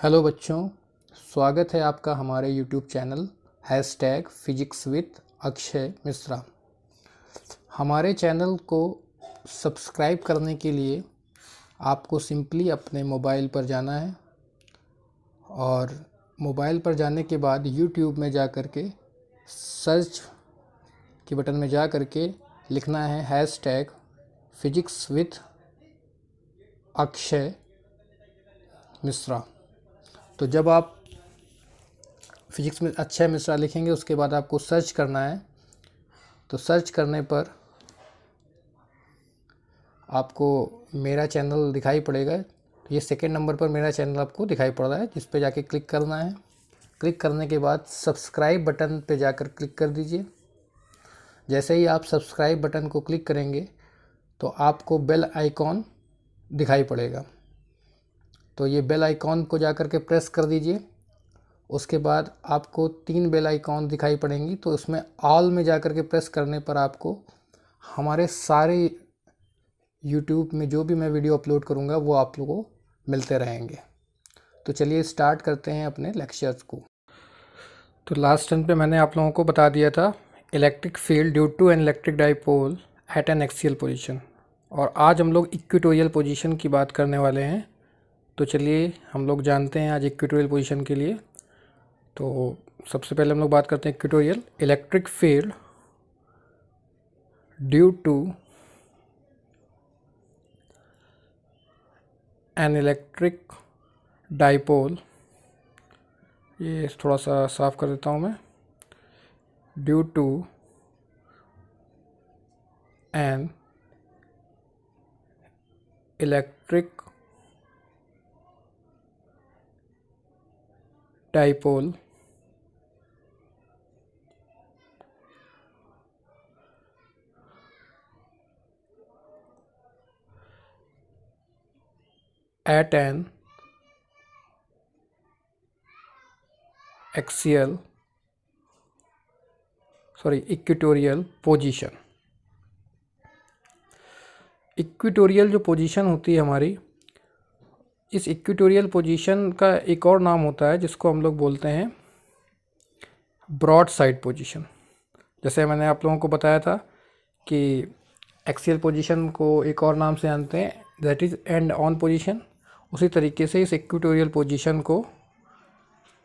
Hello बच्चों, स्वागत है आपका हमारे YouTube channel #physics with Akshay Mishra. हमारे चैनल को सब्सक्राइब करने के लिए आपको सिंपली अपने मोबाइल पर जाना है और मोबाइल पर जाने के बाद यूट्यूब में जा कर के सर्च के बटन में जा कर के लिखना है #फिजिक्स विथ अक्षय मिश्रा। तो जब आप फिजिक्स में अक्षय मिश्रा लिखेंगे उसके बाद आपको सर्च करना है। तो सर्च करने पर आपको मेरा चैनल दिखाई पड़ेगा। ये सेकंड नंबर पर मेरा चैनल आपको दिखाई पड़ रहा है, जिस पे जाके क्लिक करना है। क्लिक करने के बाद सब्सक्राइब बटन पे जाकर क्लिक कर दीजिए। जैसे ही आप सब्सक्राइब बटन को क्लिक करेंगे तो आपको बेल आइकॉन दिखाई पड़ेगा। तो ये बेल आइकॉन को जाकर के प्रेस कर दीजिए। उसके बाद आपको 3 बेल आइकॉन दिखाई पड़ेंगी, तो उसमें ऑल में जाकर के प्रेस करने पर आपको हमारे सारे यूट्यूब में जो भी मैं वीडियो अपलोड करूंगा वो आप लोगों को मिलते रहेंगे। तो चलिए स्टार्ट करते हैं अपने लेक्चर्स को। तो लास्ट टर्न पे मैंने आप लोगों को बता दिया था electric field due to an electric dipole at an axial position, और आज हम लोग इक्वेटोरियल पोजीशन की बात करने वाले हैं। तो चलिए हम लोग जानते हैं आज इक्वेटोरियल पोजीशन के लिए। तो सबसे पहले हम लोग बात करते हैं equatorial electric field due to an electric dipole. ये थोड़ा सा साफ कर देता हूँ मैं। Due to an electric dipole at an equatorial position. Equatorial जो पोजीशन होती है हमारी, इस इक्वेटोरियल पोजीशन का एक और नाम होता है जिसको हम लोग बोलते हैं ब्रॉड साइड पोजीशन। जैसे मैंने आप लोगों को बताया था कि एक्सियल पोजीशन को एक और नाम से जानते हैं, that is and on position. उसी तरीके से इस इक्वेटोरियल पोजीशन को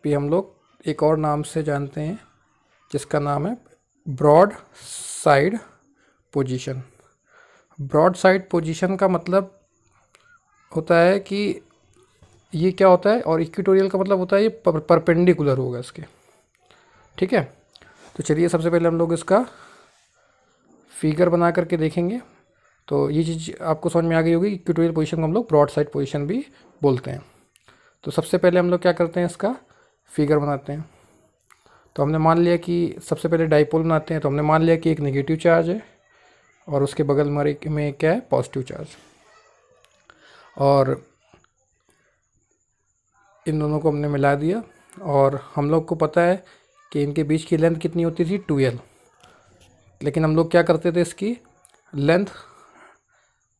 भी हम लोग एक और नाम से जानते हैं जिसका नाम है broadside position. Broadside position का मतलब होता है कि ये क्या होता है, और इक्वेटोरियल का मतलब होता है ये परपेंडिकुलर होगा इसके। ठीक है, तो चलिए सबसे पहले हम लोग इसका फिगर बना करके देखेंगे। तो ये चीज़ आपको समझ में आ गई होगी, इक्वेटोरियल पोजीशन को हम लोग ब्रॉड साइड पोजीशन भी बोलते हैं। तो सबसे पहले हम लोग क्या करते हैं, इसका फिगर बनाते हैं। तो हमने मान लिया कि सबसे पहले डाइपोल बनाते हैं। तो हमने मान लिया कि एक नेगेटिव चार्ज है और उसके बगल में क्या है, पॉजिटिव चार्ज, और इन दोनों को हमने मिला दिया। और हम लोग को पता है कि इनके बीच की लेंथ कितनी होती थी, 2L। लेकिन हम लोग क्या करते थे, इसकी लेंथ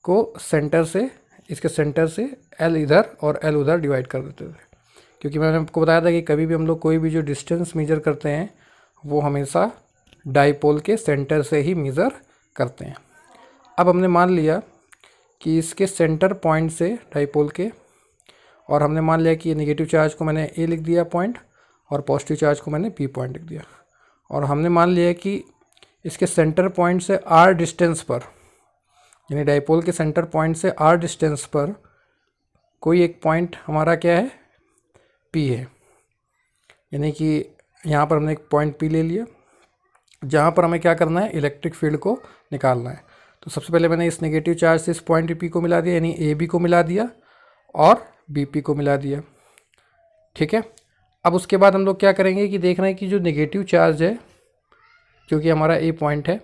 को सेंटर से, इसके सेंटर से L इधर और L उधर डिवाइड कर देते थे, क्योंकि मैंने आपको बताया था कि कभी भी हम लोग कोई भी जो डिस्टेंस मेजर करते हैं वो हमेशा डाइपोल के सेंटर से ही मेज़र करते हैं। अब हमने मान लिया कि इसके सेंटर पॉइंट से डाइपोल के, और हमने मान लिया कि नेगेटिव चार्ज को मैंने A लिख दिया पॉइंट, और पॉजिटिव चार्ज को मैंने B पॉइंट लिख दिया। और हमने मान लिया कि इसके सेंटर पॉइंट से R डिस्टेंस पर, यानी डाइपोल के सेंटर पॉइंट से R डिस्टेंस पर कोई एक पॉइंट हमारा क्या है, P है। यानी कि यहाँ पर हमने एक पॉइंट P ले लिया जहाँ पर हमें क्या करना है, इलेक्ट्रिक फील्ड को निकालना है। तो सबसे पहले मैंने इस नेगेटिव चार्ज से इस पॉइंट P को मिला दिया, यानी AB को मिला दिया और BP को मिला दिया। ठीक है, अब उसके बाद हम लोग क्या करेंगे कि देख रहे हैं कि जो नेगेटिव चार्ज है, जो कि हमारा A पॉइंट है,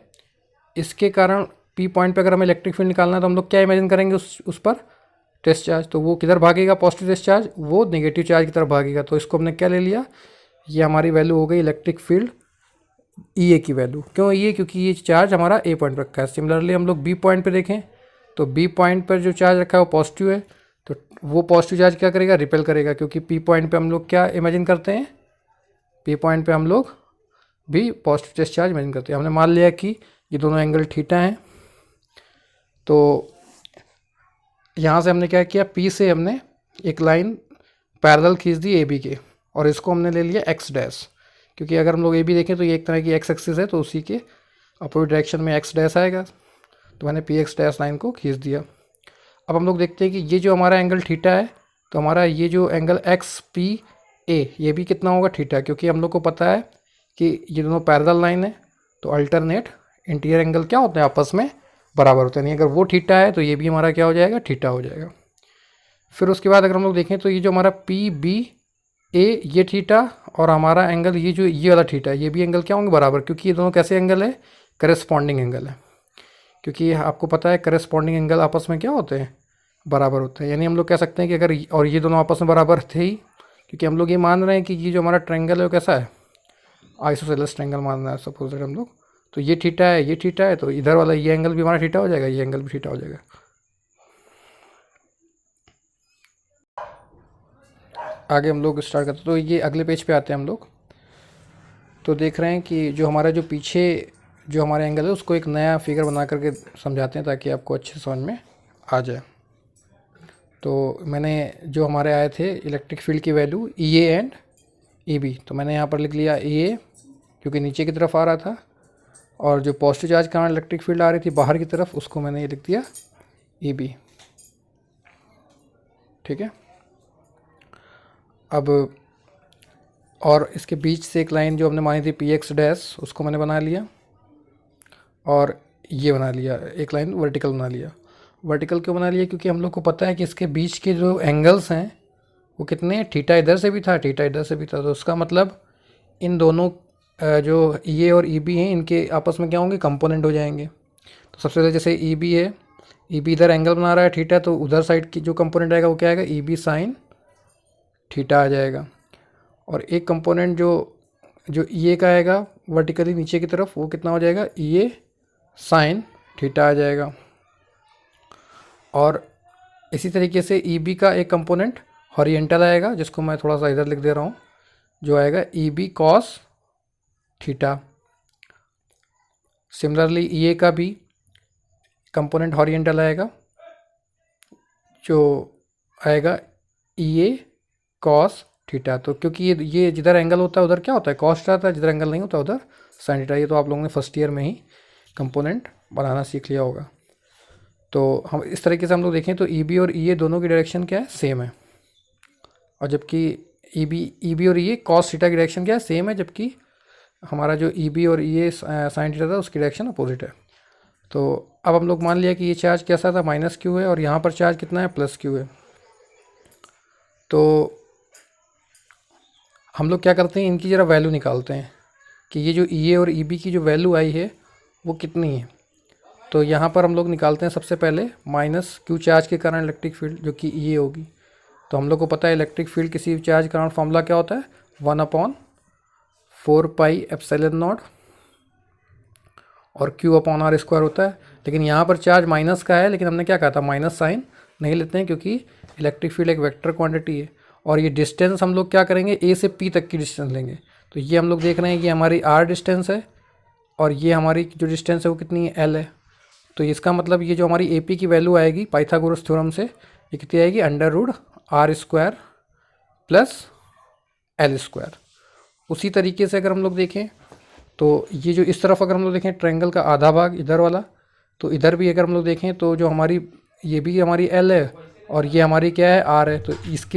इसके कारण P पॉइंट पे अगर हमें इलेक्ट्रिक फील्ड निकालना है तो हम लोग क्या इमेजिन करेंगे, उस पर टेस्ट चार्ज। तो वो किधर भागेगा, पॉजिटिव टेस्ट चार्ज, वो नेगेटिव चार्ज की तरफ भागेगा। तो इसको हमने क्या ले लिया, ये हमारी वैल्यू हो गई इलेक्ट्रिक फील्ड EA की वैल्यू। क्यों EA, क्योंकि ये चार्ज हमारा A पॉइंट पर रखा है। सिमिलरली हम लोग B पॉइंट पे देखें तो B पॉइंट पर जो चार्ज रखा है वो पॉजिटिव है, तो वो पॉजिटिव चार्ज क्या करेगा, रिपेल करेगा, क्योंकि पी पॉइंट पे हम लोग क्या इमेजिन करते हैं, पी पॉइंट पे हम लोग भी पॉजिटिव चार्ज इमेजिन करते हैं। हमने मान लिया कि ये दोनों एंगल थीटा हैं, तो यहाँ से हमने क्या किया, पी से हमने एक लाइन पैरेलल खींच दी ए बी के, और इसको हमने ले लिया एक्स डैश, क्योंकि अगर हम लोग ए बी देखें तो ये एक तरह की एक्स एक्सिस है, तो उसी के अपोजिट डायरेक्शन में एक्स डैश आएगा, तो मैंने पी एक्स डैश लाइन को खींच दिया। अब हम लोग देखते हैं कि ये जो हमारा एंगल थीटा है, तो हमारा ये जो एंगल एक्स पी ए ये भी कितना होगा, थीटा, क्योंकि हम लोग को पता है कि ये दोनों पैरेलल लाइन है, तो अल्टरनेट इंटीरियर एंगल क्या होते हैं, आपस में बराबर होते हैं। नहीं, अगर वो थीटा है तो ये भी हमारा क्या हो जाएगा, थीटा हो जाएगा। फिर उसके बाद अगर हम लोग देखें तो ये जो हमारा पी बी ए ये थीटा, और हमारा एंगल ये जो ये वाला थीटा, ये भी एंगल क्या होंगे, बराबर, क्योंकि ये दोनों कैसे एंगल है, करेस्पॉन्डिंग एंगल है, क्योंकि आपको पता है करेस्पॉन्डिंग एंगल आपस में क्या होते हैं, बराबर होते हैं। यानी हम लोग कह सकते हैं कि अगर और ये दोनों आपस में बराबर थे ही, क्योंकि हम लोग ये मान रहे हैं कि ये जो हमारा ट्रायंगल है वो कैसा है, आइसोसेलेस ट्रायंगल मान रहे हैं सपोज हम लोग, तो ये थीटा है, ये थीटा है, तो इधर वाला ये एंगल भी हमारा थीटा हो जाएगा, ये एंगल भी थीटा हो जाएगा। आगे हम लोग स्टार्ट करते हैं, तो ये अगले पेज पे आते हैं हम लोग, तो देख रहे हैं कि जो हमारा जो पीछे जो हमारा एंगल है उसको एक नया फिगर बना करके समझाते हैं ताकि आपको अच्छे समझ में आ जाए। तो मैंने जो हमारे आए थे इलेक्ट्रिक फील्ड की value E A and E B, तो मैंने यहाँ पर लिख लिया ई ए क्योंकि नीचे की तरफ आ रहा था, और जो पॉजिटिव चार्ज के कारण इलेक्ट्रिक फील्ड आ रही थी बाहर की तरफ, उसको मैंने ये लिख दिया ई बी। ठीक है, अब और इसके बीच से एक लाइन जो हमने मानी थी पी एक्स डैश, उसको मैंने बना लिया, और ये बना लिया एक लाइन वर्टिकल बना लिया। वर्टिकल क्यों बना लिया, क्योंकि हम लोग को पता है कि इसके बीच के जो एंगल्स हैं वो कितने, थीटा इधर से भी था, थीटा इधर से भी था, तो उसका मतलब इन दोनों जो ई ए और ई बी हैं इनके आपस में क्या होंगे, कंपोनेंट हो जाएंगे। तो सबसे पहले जैसे ई बी है, ई बी इधर एंगल बना रहा है थीटा, तो उधर साइड की जो कंपोनेंट आएगा वो क्या आएगा, ई बी साइन थीटा आ जाएगा। और एक कंपोनेंट जो ई ए का आएगा वर्टिकली नीचे की तरफ, वो कितना हो जाएगा, ई ए साइन थीटा आ जाएगा। और इसी तरीके से ई बी का एक कंपोनेंट हॉरिजेंटल आएगा, जिसको मैं थोड़ा सा इधर लिख दे रहा हूँ, जो आएगा E B cos theta. Similarly E A का भी कंपोनेंट हॉरिजेंटल आएगा, जो आएगा ई ए कॉस थीटा। तो क्योंकि ये जिधर एंगल होता है उधर क्या होता है, कॉस आता है, जिधर एंगल नहीं होता उधर साइन थीटा। ये तो आप लोगों ने फर्स्ट ईयर में ही कंपोनेंट बनाना सीख लिया होगा। तो हम इस तरीके से हम लोग देखें तो ई बी और ई ए दोनों की डायरेक्शन क्या है, सेम है, और जबकि ई बी और ई ए कॉस थीटा की डायरेक्शन क्या है, सेम है, जबकि हमारा जो ई बी और ई ए साइन थीटा था उसकी डायरेक्शन अपोजिट है। तो अब हम लोग मान लिया कि ये चार्ज कैसा था, माइनस क्यू है, और यहाँ पर चार्ज कितना है, प्लस क्यू है। तो हम लोग क्या करते हैं, इनकी ज़रा वैल्यू निकालते हैं कि ये जो ई ए और ई बी की जो वैल्यू आई है वो कितनी है। तो यहाँ पर हम लोग निकालते हैं सबसे पहले माइनस क्यू चार्ज के कारण इलेक्ट्रिक फील्ड, जो कि ई ए होगी। तो हम लोग को पता है इलेक्ट्रिक फील्ड किसी चार्ज के कारण फॉर्मूला क्या होता है, 1/4 पाई एप्सिलॉन नॉट, और क्यू अपॉन आर स्क्वायर होता है। लेकिन यहाँ पर चार्ज माइनस का है, लेकिन हमने क्या कहा था, माइनस साइन नहीं लेते हैं, क्योंकि इलेक्ट्रिक फील्ड एक वेक्टर क्वांटिटी है। और ये डिस्टेंस हम लोग क्या करेंगे, ए से पी तक की डिस्टेंस लेंगे। तो ये हम लोग देख रहे हैं कि हमारी आर डिस्टेंस है, और ये हमारी जो डिस्टेंस है वो कितनी है, एल है। तो इसका मतलब ये जो हमारी ए पी की वैल्यू आएगी पाइथागोरस थ्योरम से, ये कितनी आएगी, √r² प्लस एल स्क्वायर। उसी तरीके से अगर हम लोग देखें तो ये जो इस तरफ अगर हम लोग देखें ट्रायंगल का आधा भाग इधर वाला, तो इधर भी अगर हम लोग देखें तो जो हमारी ये भी हमारी एल है, और ये हमारी क्या है, आर है। तो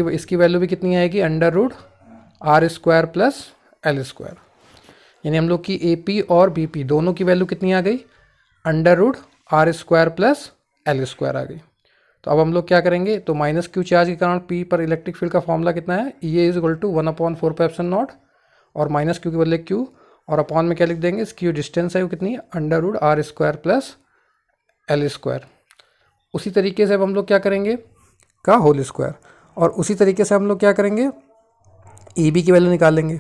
इसकी वैल्यू भी कितनी आएगी, √r² प्लस एल स्क्वायर। यानी हम लोग की ए पी और बी पी दोनों की वैल्यू कितनी आ गई, √r² प्लस एल स्क्वायर आ गई। तो अब हम लोग क्या करेंगे, तो माइनस क्यू चार्ज के कारण पी पर इलेक्ट्रिक फील्ड का फॉर्मूला कितना है, ई ए = 1/4 पाई एप्सिलॉन नॉट, और माइनस क्यू के बदले क्यू, और अपॉन में क्या लिख देंगे, इसकी जो डिस्टेंस है वो कितनी है, √r² प्लस एल स्क्वायर। उसी तरीके से अब हम लोग क्या करेंगे, का होल स्क्वायर। और उसी तरीके से हम लोग क्या करेंगे, ई बी की वैल्यू निकालेंगे।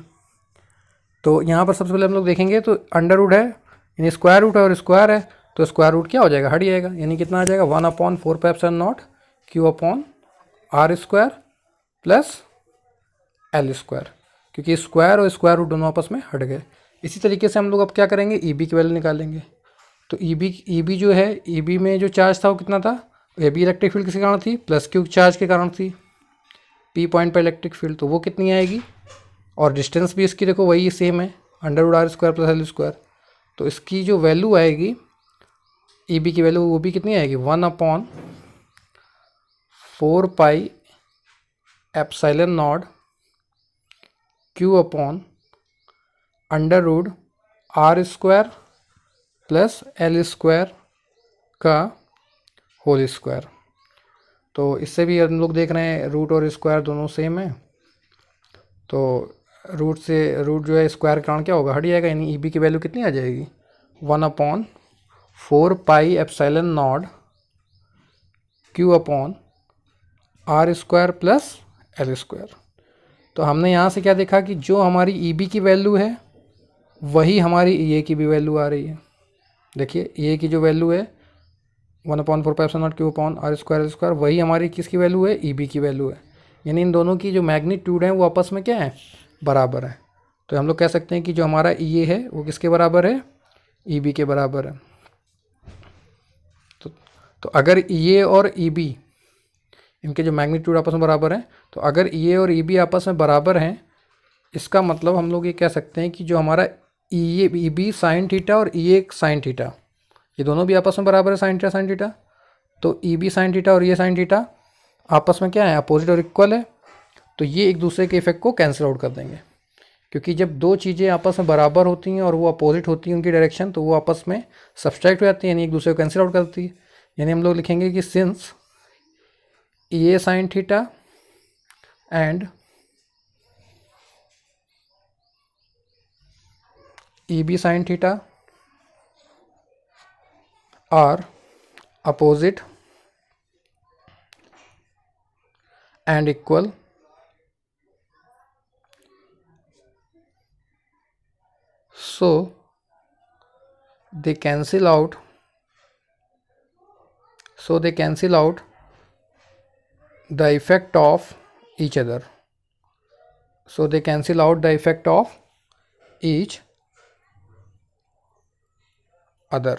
तो यहाँ पर सबसे पहले हम लोग देखेंगे तो अंडर है, यानी स्क्वायर रूट है, और स्क्वायर है, तो स्क्वायर रूट क्या हो जाएगा, हट जाएगा, यानी कितना आ जाएगा, 1/4 pi epsilon naught Q upon R square plus L square, क्योंकि स्क्वायर और स्क्वायर रूट दोनों आपस में हट गए। इसी तरीके से हम लोग अब क्या करेंगे, ई बी की वैल्यू निकालेंगे। तो ई बी जो है, ई बी में जो चार्ज था वो कितना था, ए बी इलेक्ट्रिक फील्ड किसके कारण थी, प्लस क्यू चार्ज के कारण थी, पी पॉइंट पर इलेक्ट्रिक फील्ड, तो वो कितनी आएगी। और डिस्टेंस भी इसकी देखो वही सेम है, under root R square plus L square. तो इसकी जो वैल्यू आएगी ई बी की वैल्यू, वो भी कितनी आएगी, 1/4 pi epsilon naught Q upon under root R square plus L square का होल स्क्वायर। तो इससे भी हम लोग देख रहे हैं रूट और स्क्वायर दोनों सेम है, तो रूट जो है स्क्वायर के कारण क्या होगा, हट जाएगा, यानी ई बी की वैल्यू कितनी आ जाएगी, 1/4 pi epsilon naught Q upon R square plus L square. तो हमने यहाँ से क्या देखा कि जो हमारी ई बी की वैल्यू है वही हमारी ई ए की भी वैल्यू आ रही है। देखिए ई ए की जो वैल्यू है 1/4 pi epsilon naught Q upon R square L square, वही हमारी किसकी वैल्यू है, ई बी की वैल्यू है। यानी इन दोनों की जो मैग्नीट्यूड है वो आपस में क्या है, बराबर है। तो हम लोग कह सकते हैं कि जो हमारा ई ए है वो किसके बराबर है, ई बी के बराबर है। तो अगर ई ए और ई बी इनके जो मैग्नीट्यूड आपस में बराबर हैं, तो अगर ई ए और ई बी आपस में बराबर हैं, इसका मतलब हम लोग ये कह सकते हैं कि जो हमारा ई बी साइन थीटा और ई ए साइन थीटा, ये दोनों भी आपस में बराबर है, साइन थीटा। तो ई बी साइन थीटा और ये साइन थीटा आपस में क्या है, अपोजिट और इक्वल है। तो ये एक दूसरे के इफेक्ट को कैंसिल आउट कर देंगे, क्योंकि जब दो चीज़ें आपस में बराबर होती हैं और वो अपोजिट होती हैं उनकी डायरेक्शन, तो वो आपस में सब्सट्रैक्ट हो जाती है, यानी एक दूसरे को कैंसिल आउट करती है। यानी हम लोग लिखेंगे कि since E A sine theta and E B sine theta are opposite and equal, so they cancel out the effect of each other, so they cancel out the effect of each other।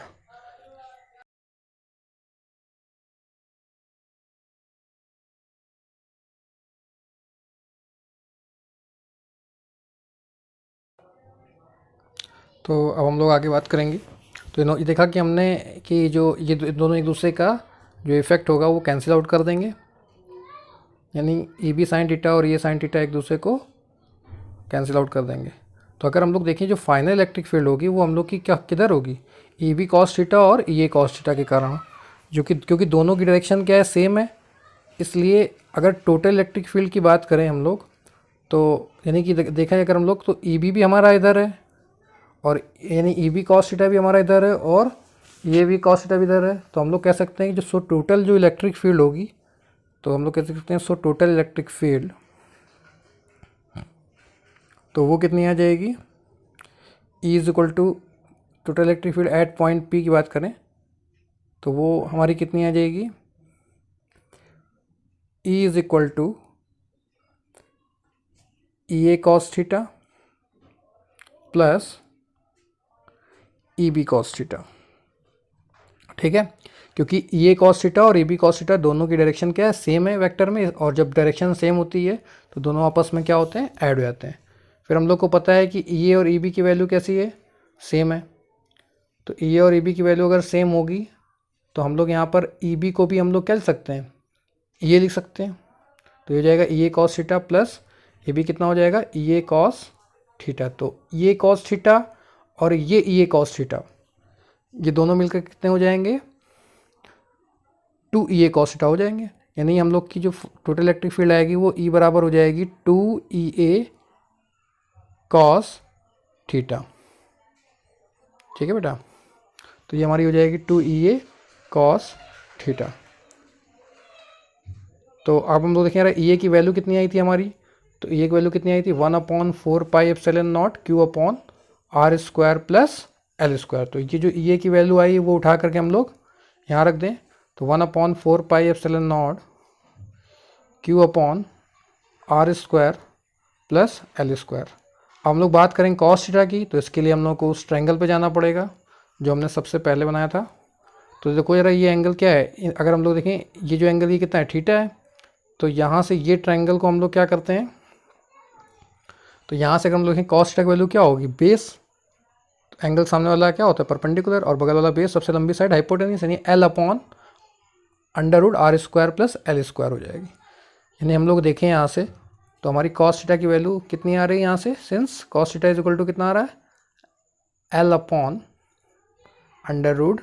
तो अब हम लोग आगे बात करेंगे। तो ये देखा कि हमने कि जो ये दोनों एक दूसरे का जो इफ़ेक्ट होगा वो कैंसिल आउट कर देंगे, यानी ई बी साइन थीटा और ये साइन थीटा एक दूसरे को कैंसिल आउट कर देंगे। तो अगर हम लोग देखें जो फाइनल इलेक्ट्रिक फील्ड होगी वो हम लोग की क्या किधर होगी, ई बी कॉस थीटा और ई ए कॉस थीटा के कारण, जो कि क्योंकि दोनों की डायरेक्शन क्या है, सेम है। इसलिए अगर टोटल इलेक्ट्रिक फील्ड की बात करें हम लोग, तो यानी कि देखा जाए अगर हम लोग, तो ई बी भी हमारा इधर है, और यानी ई बी कॉस थीटा भी हमारा इधर है, और ये भी कॉस थीटा भी इधर है। तो हम लोग कह सकते हैं कि जो टोटल जो इलेक्ट्रिक फील्ड होगी, तो हम लोग कह सकते हैं टोटल इलेक्ट्रिक फील्ड, तो वो कितनी आ जाएगी, E is equal to total electric field at point P की बात करें तो वो हमारी कितनी आ जाएगी, E is equal to E A cos theta plus E B cos theta. ठीक है, क्योंकि ई ए कॉस थीटा और ई बी कॉस थीटा दोनों की डायरेक्शन क्या है, सेम है वेक्टर में, और जब डायरेक्शन सेम होती है तो दोनों आपस में क्या होते हैं, ऐड हो जाते हैं। फिर हम लोग को पता है कि ई ए और ई बी की वैल्यू कैसी है, सेम है। तो ई ए और ई बी की वैल्यू अगर सेम होगी तो हम लोग यहाँ पर ई बी को भी हम लोग क्या लिख सकते हैं, ये लिख सकते हैं। तो ये हो जाएगा ई ए कॉस थीटा प्लस ये भी कितना हो जाएगा, ई ए कॉस थीटा। तो ई ए कॉस थीटा और ये ई ए कॉस थीटा, ये दोनों मिलकर कितने हो जाएंगे, 2 ई ए कॉस थीटा हो जाएंगे। यानी हम लोग की जो टोटल इलेक्ट्रिक फील्ड आएगी वो ई बराबर हो जाएगी 2 ई ए कॉस थीटा। ठीक है बेटा, तो ये हमारी हो जाएगी 2 ई ए कॉस थीटा। तो अब हम लोग देखें यार ई ए की वैल्यू कितनी आई थी हमारी, तो ई ए की वैल्यू कितनी आई थी, 1/4 pi epsilon naught Q upon R square plus L square. तो ये जो ई ए की वैल्यू आई वो उठा करके हम लोग यहाँ रख दें, तो 1/4 pi epsilon naught Q upon R square plus L square. अब हम लोग बात करेंगे कॉस थीटा की, तो इसके लिए हम लोग को उस ट्रायंगल पे जाना पड़ेगा जो हमने सबसे पहले बनाया था। तो देखो जरा ये एंगल क्या है, अगर हम लोग देखें ये जो एंगल ये कितना है, थीटा है। तो यहाँ से ये ट्रायंगल को हम लोग क्या करते हैं, तो यहाँ से अगर हम लोग देखें कॉस थीटा की वैल्यू क्या होगी, बेस, एंगल सामने वाला क्या होता है परपेंडिकुलर, और बगल वाला बेस, सबसे लंबी साइड हाइपोटेन्यूस, यानी L upon under root R square plus L square हो जाएगी। यानी हम लोग देखें यहाँ से तो हमारी कॉस थीटा की वैल्यू कितनी आ रही है यहाँ से, since cos theta is equal to कितना आ रहा है, L upon under root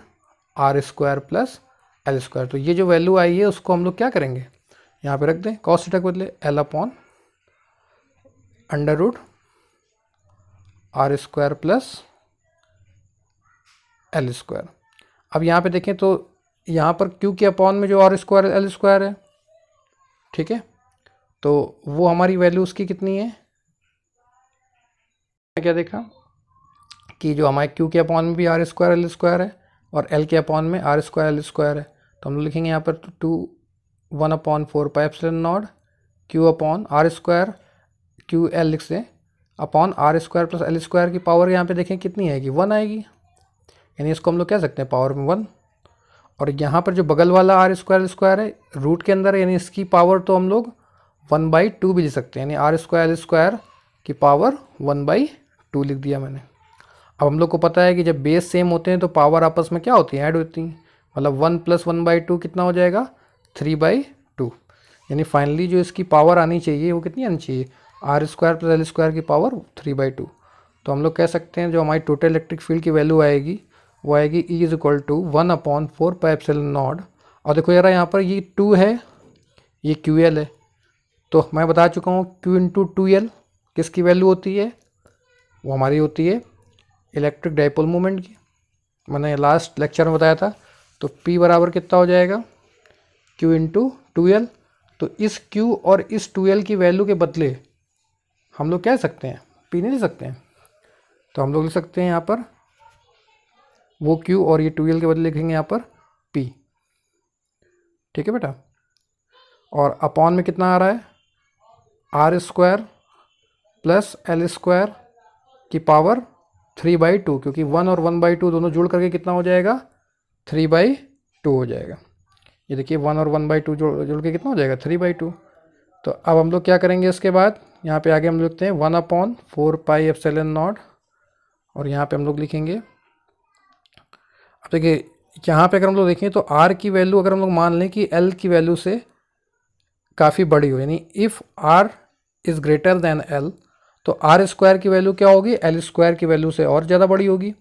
R square plus L square. तो ये जो वैल्यू आई है उसको हम लोग क्या करेंगे, यहाँ पे रख दें, कॉस थीटा के बदले L upon under root R square plus L square. अब यहाँ पे देखें तो यहाँ पर क्यू के अपॉन में जो आर स्क्वायर एल स्क्वायर है, ठीक है, तो वो हमारी वैल्यू उसकी कितनी है, क्या देखा कि जो हमारे क्यू के अपॉन में भी आर स्क्वायर एल स्क्वायर है और एल के अपॉन में आर स्क्वायर एल स्क्वायर है। तो हम लोग लिखेंगे यहाँ पर 1/4πε0 Q upon R square, Q L लिख से, upon R square plus L square की पावर यहाँ पे देखें कितनी आएगी, 1 आएगी, यानी इसको हम लोग कह सकते हैं पावर में 1। और यहाँ पर जो बगल वाला आर स्क्वायर है रूट के अंदर, यानी इसकी पावर तो हम लोग 1/2 भी लिख सकते हैं, यानी आर स्क्वायर एल स्क्वायर की पावर 1/2 लिख दिया मैंने। अब हम लोग को पता है कि जब बेस सेम होते हैं तो पावर आपस में क्या होती है, ऐड होती हैं, मतलब 1 + 1/2 कितना हो जाएगा, 3/2। यानी फाइनली जो इसकी पावर आनी चाहिए वो कितनी आनी चाहिए, R square plus L square की पावर 3/2। तो हम लोग कह सकते हैं जो हमारी टोटल इलेक्ट्रिक फील्ड की वैल्यू आएगी वो आएगी E = 1/4πε0। और देखो यार यहाँ पर ये 2 है, ये QL है, तो मैं बता चुका हूँ Q × 2L किसकी वैल्यू होती है, वो हमारी होती है इलेक्ट्रिक डाइपोल मोमेंट की, मैंने लास्ट लेक्चर में बताया था। तो P बराबर कितना हो जाएगा, Q × 2L। तो इस Q और इस 2L की वैल्यू के बदले हम लोग कह सकते हैं P नहीं लिख सकते हैं, तो हम लोग लिख सकते हैं यहाँ पर वो Q और ये 2L के बदले लिखेंगे यहाँ पर P, ठीक है बेटा। और अपॉन में कितना आ रहा है, R square plus L square की पावर 3/2, क्योंकि 1 और 1/2 दोनों जुड़ करके कितना हो जाएगा, 3/2 हो जाएगा। ये देखिए 1 और 1/2 जुड़ के कितना हो जाएगा, 3/2। तो अब हम लोग क्या करेंगे, इसके बाद यहाँ पे आगे हम लिखते हैं 1/4πε0, और यहाँ पे हम लोग लिखेंगे, अब देखिए यहाँ पे अगर हम लोग देखें तो R की वैल्यू अगर हम लोग मान लें कि L की वैल्यू से काफ़ी बड़ी हो, यानी if R is greater than L, तो आर स्क्वायर की वैल्यू क्या होगी, एल स्क्वायर की वैल्यू से और ज़्यादा बड़ी होगी।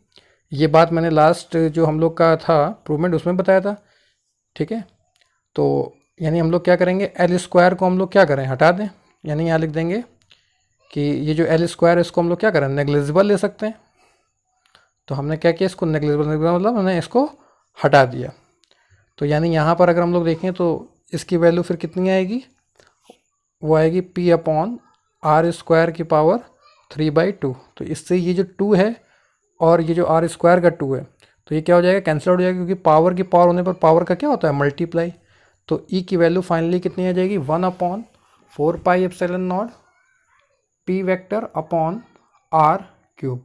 ये बात मैंने लास्ट जो हम लोग का था प्रूवमेंट उसमें बताया था, ठीक है। तो यानी हम लोग क्या करेंगे, एल स्क्वायर को हम लोग क्या करें, हटा दें, यानी यहाँ लिख देंगे कि ये जो एल स्क्वायर है इसको हम लोग क्या करें, नेग्लिजिबल ले सकते हैं। तो हमने क्या किया, इसको नेग्लिजिबल मतलब हमने इसको हटा दिया। तो यानी यहाँ पर अगर हम लोग देखें तो इसकी वैल्यू फिर कितनी आएगी, वो आएगी P/r² की पावर 3/2। तो इससे ये जो 2 है और ये जो r स्क्वायर का 2 है तो ये क्या हो जाएगा, कैंसिल आउट हो जाएगा, क्योंकि पावर की पावर होने पर पावर का क्या होता है, मल्टीप्लाई। तो E की वैल्यू फाइनली कितनी आ जाएगी, 1/4πε0 P वेक्टर अपॉन r³।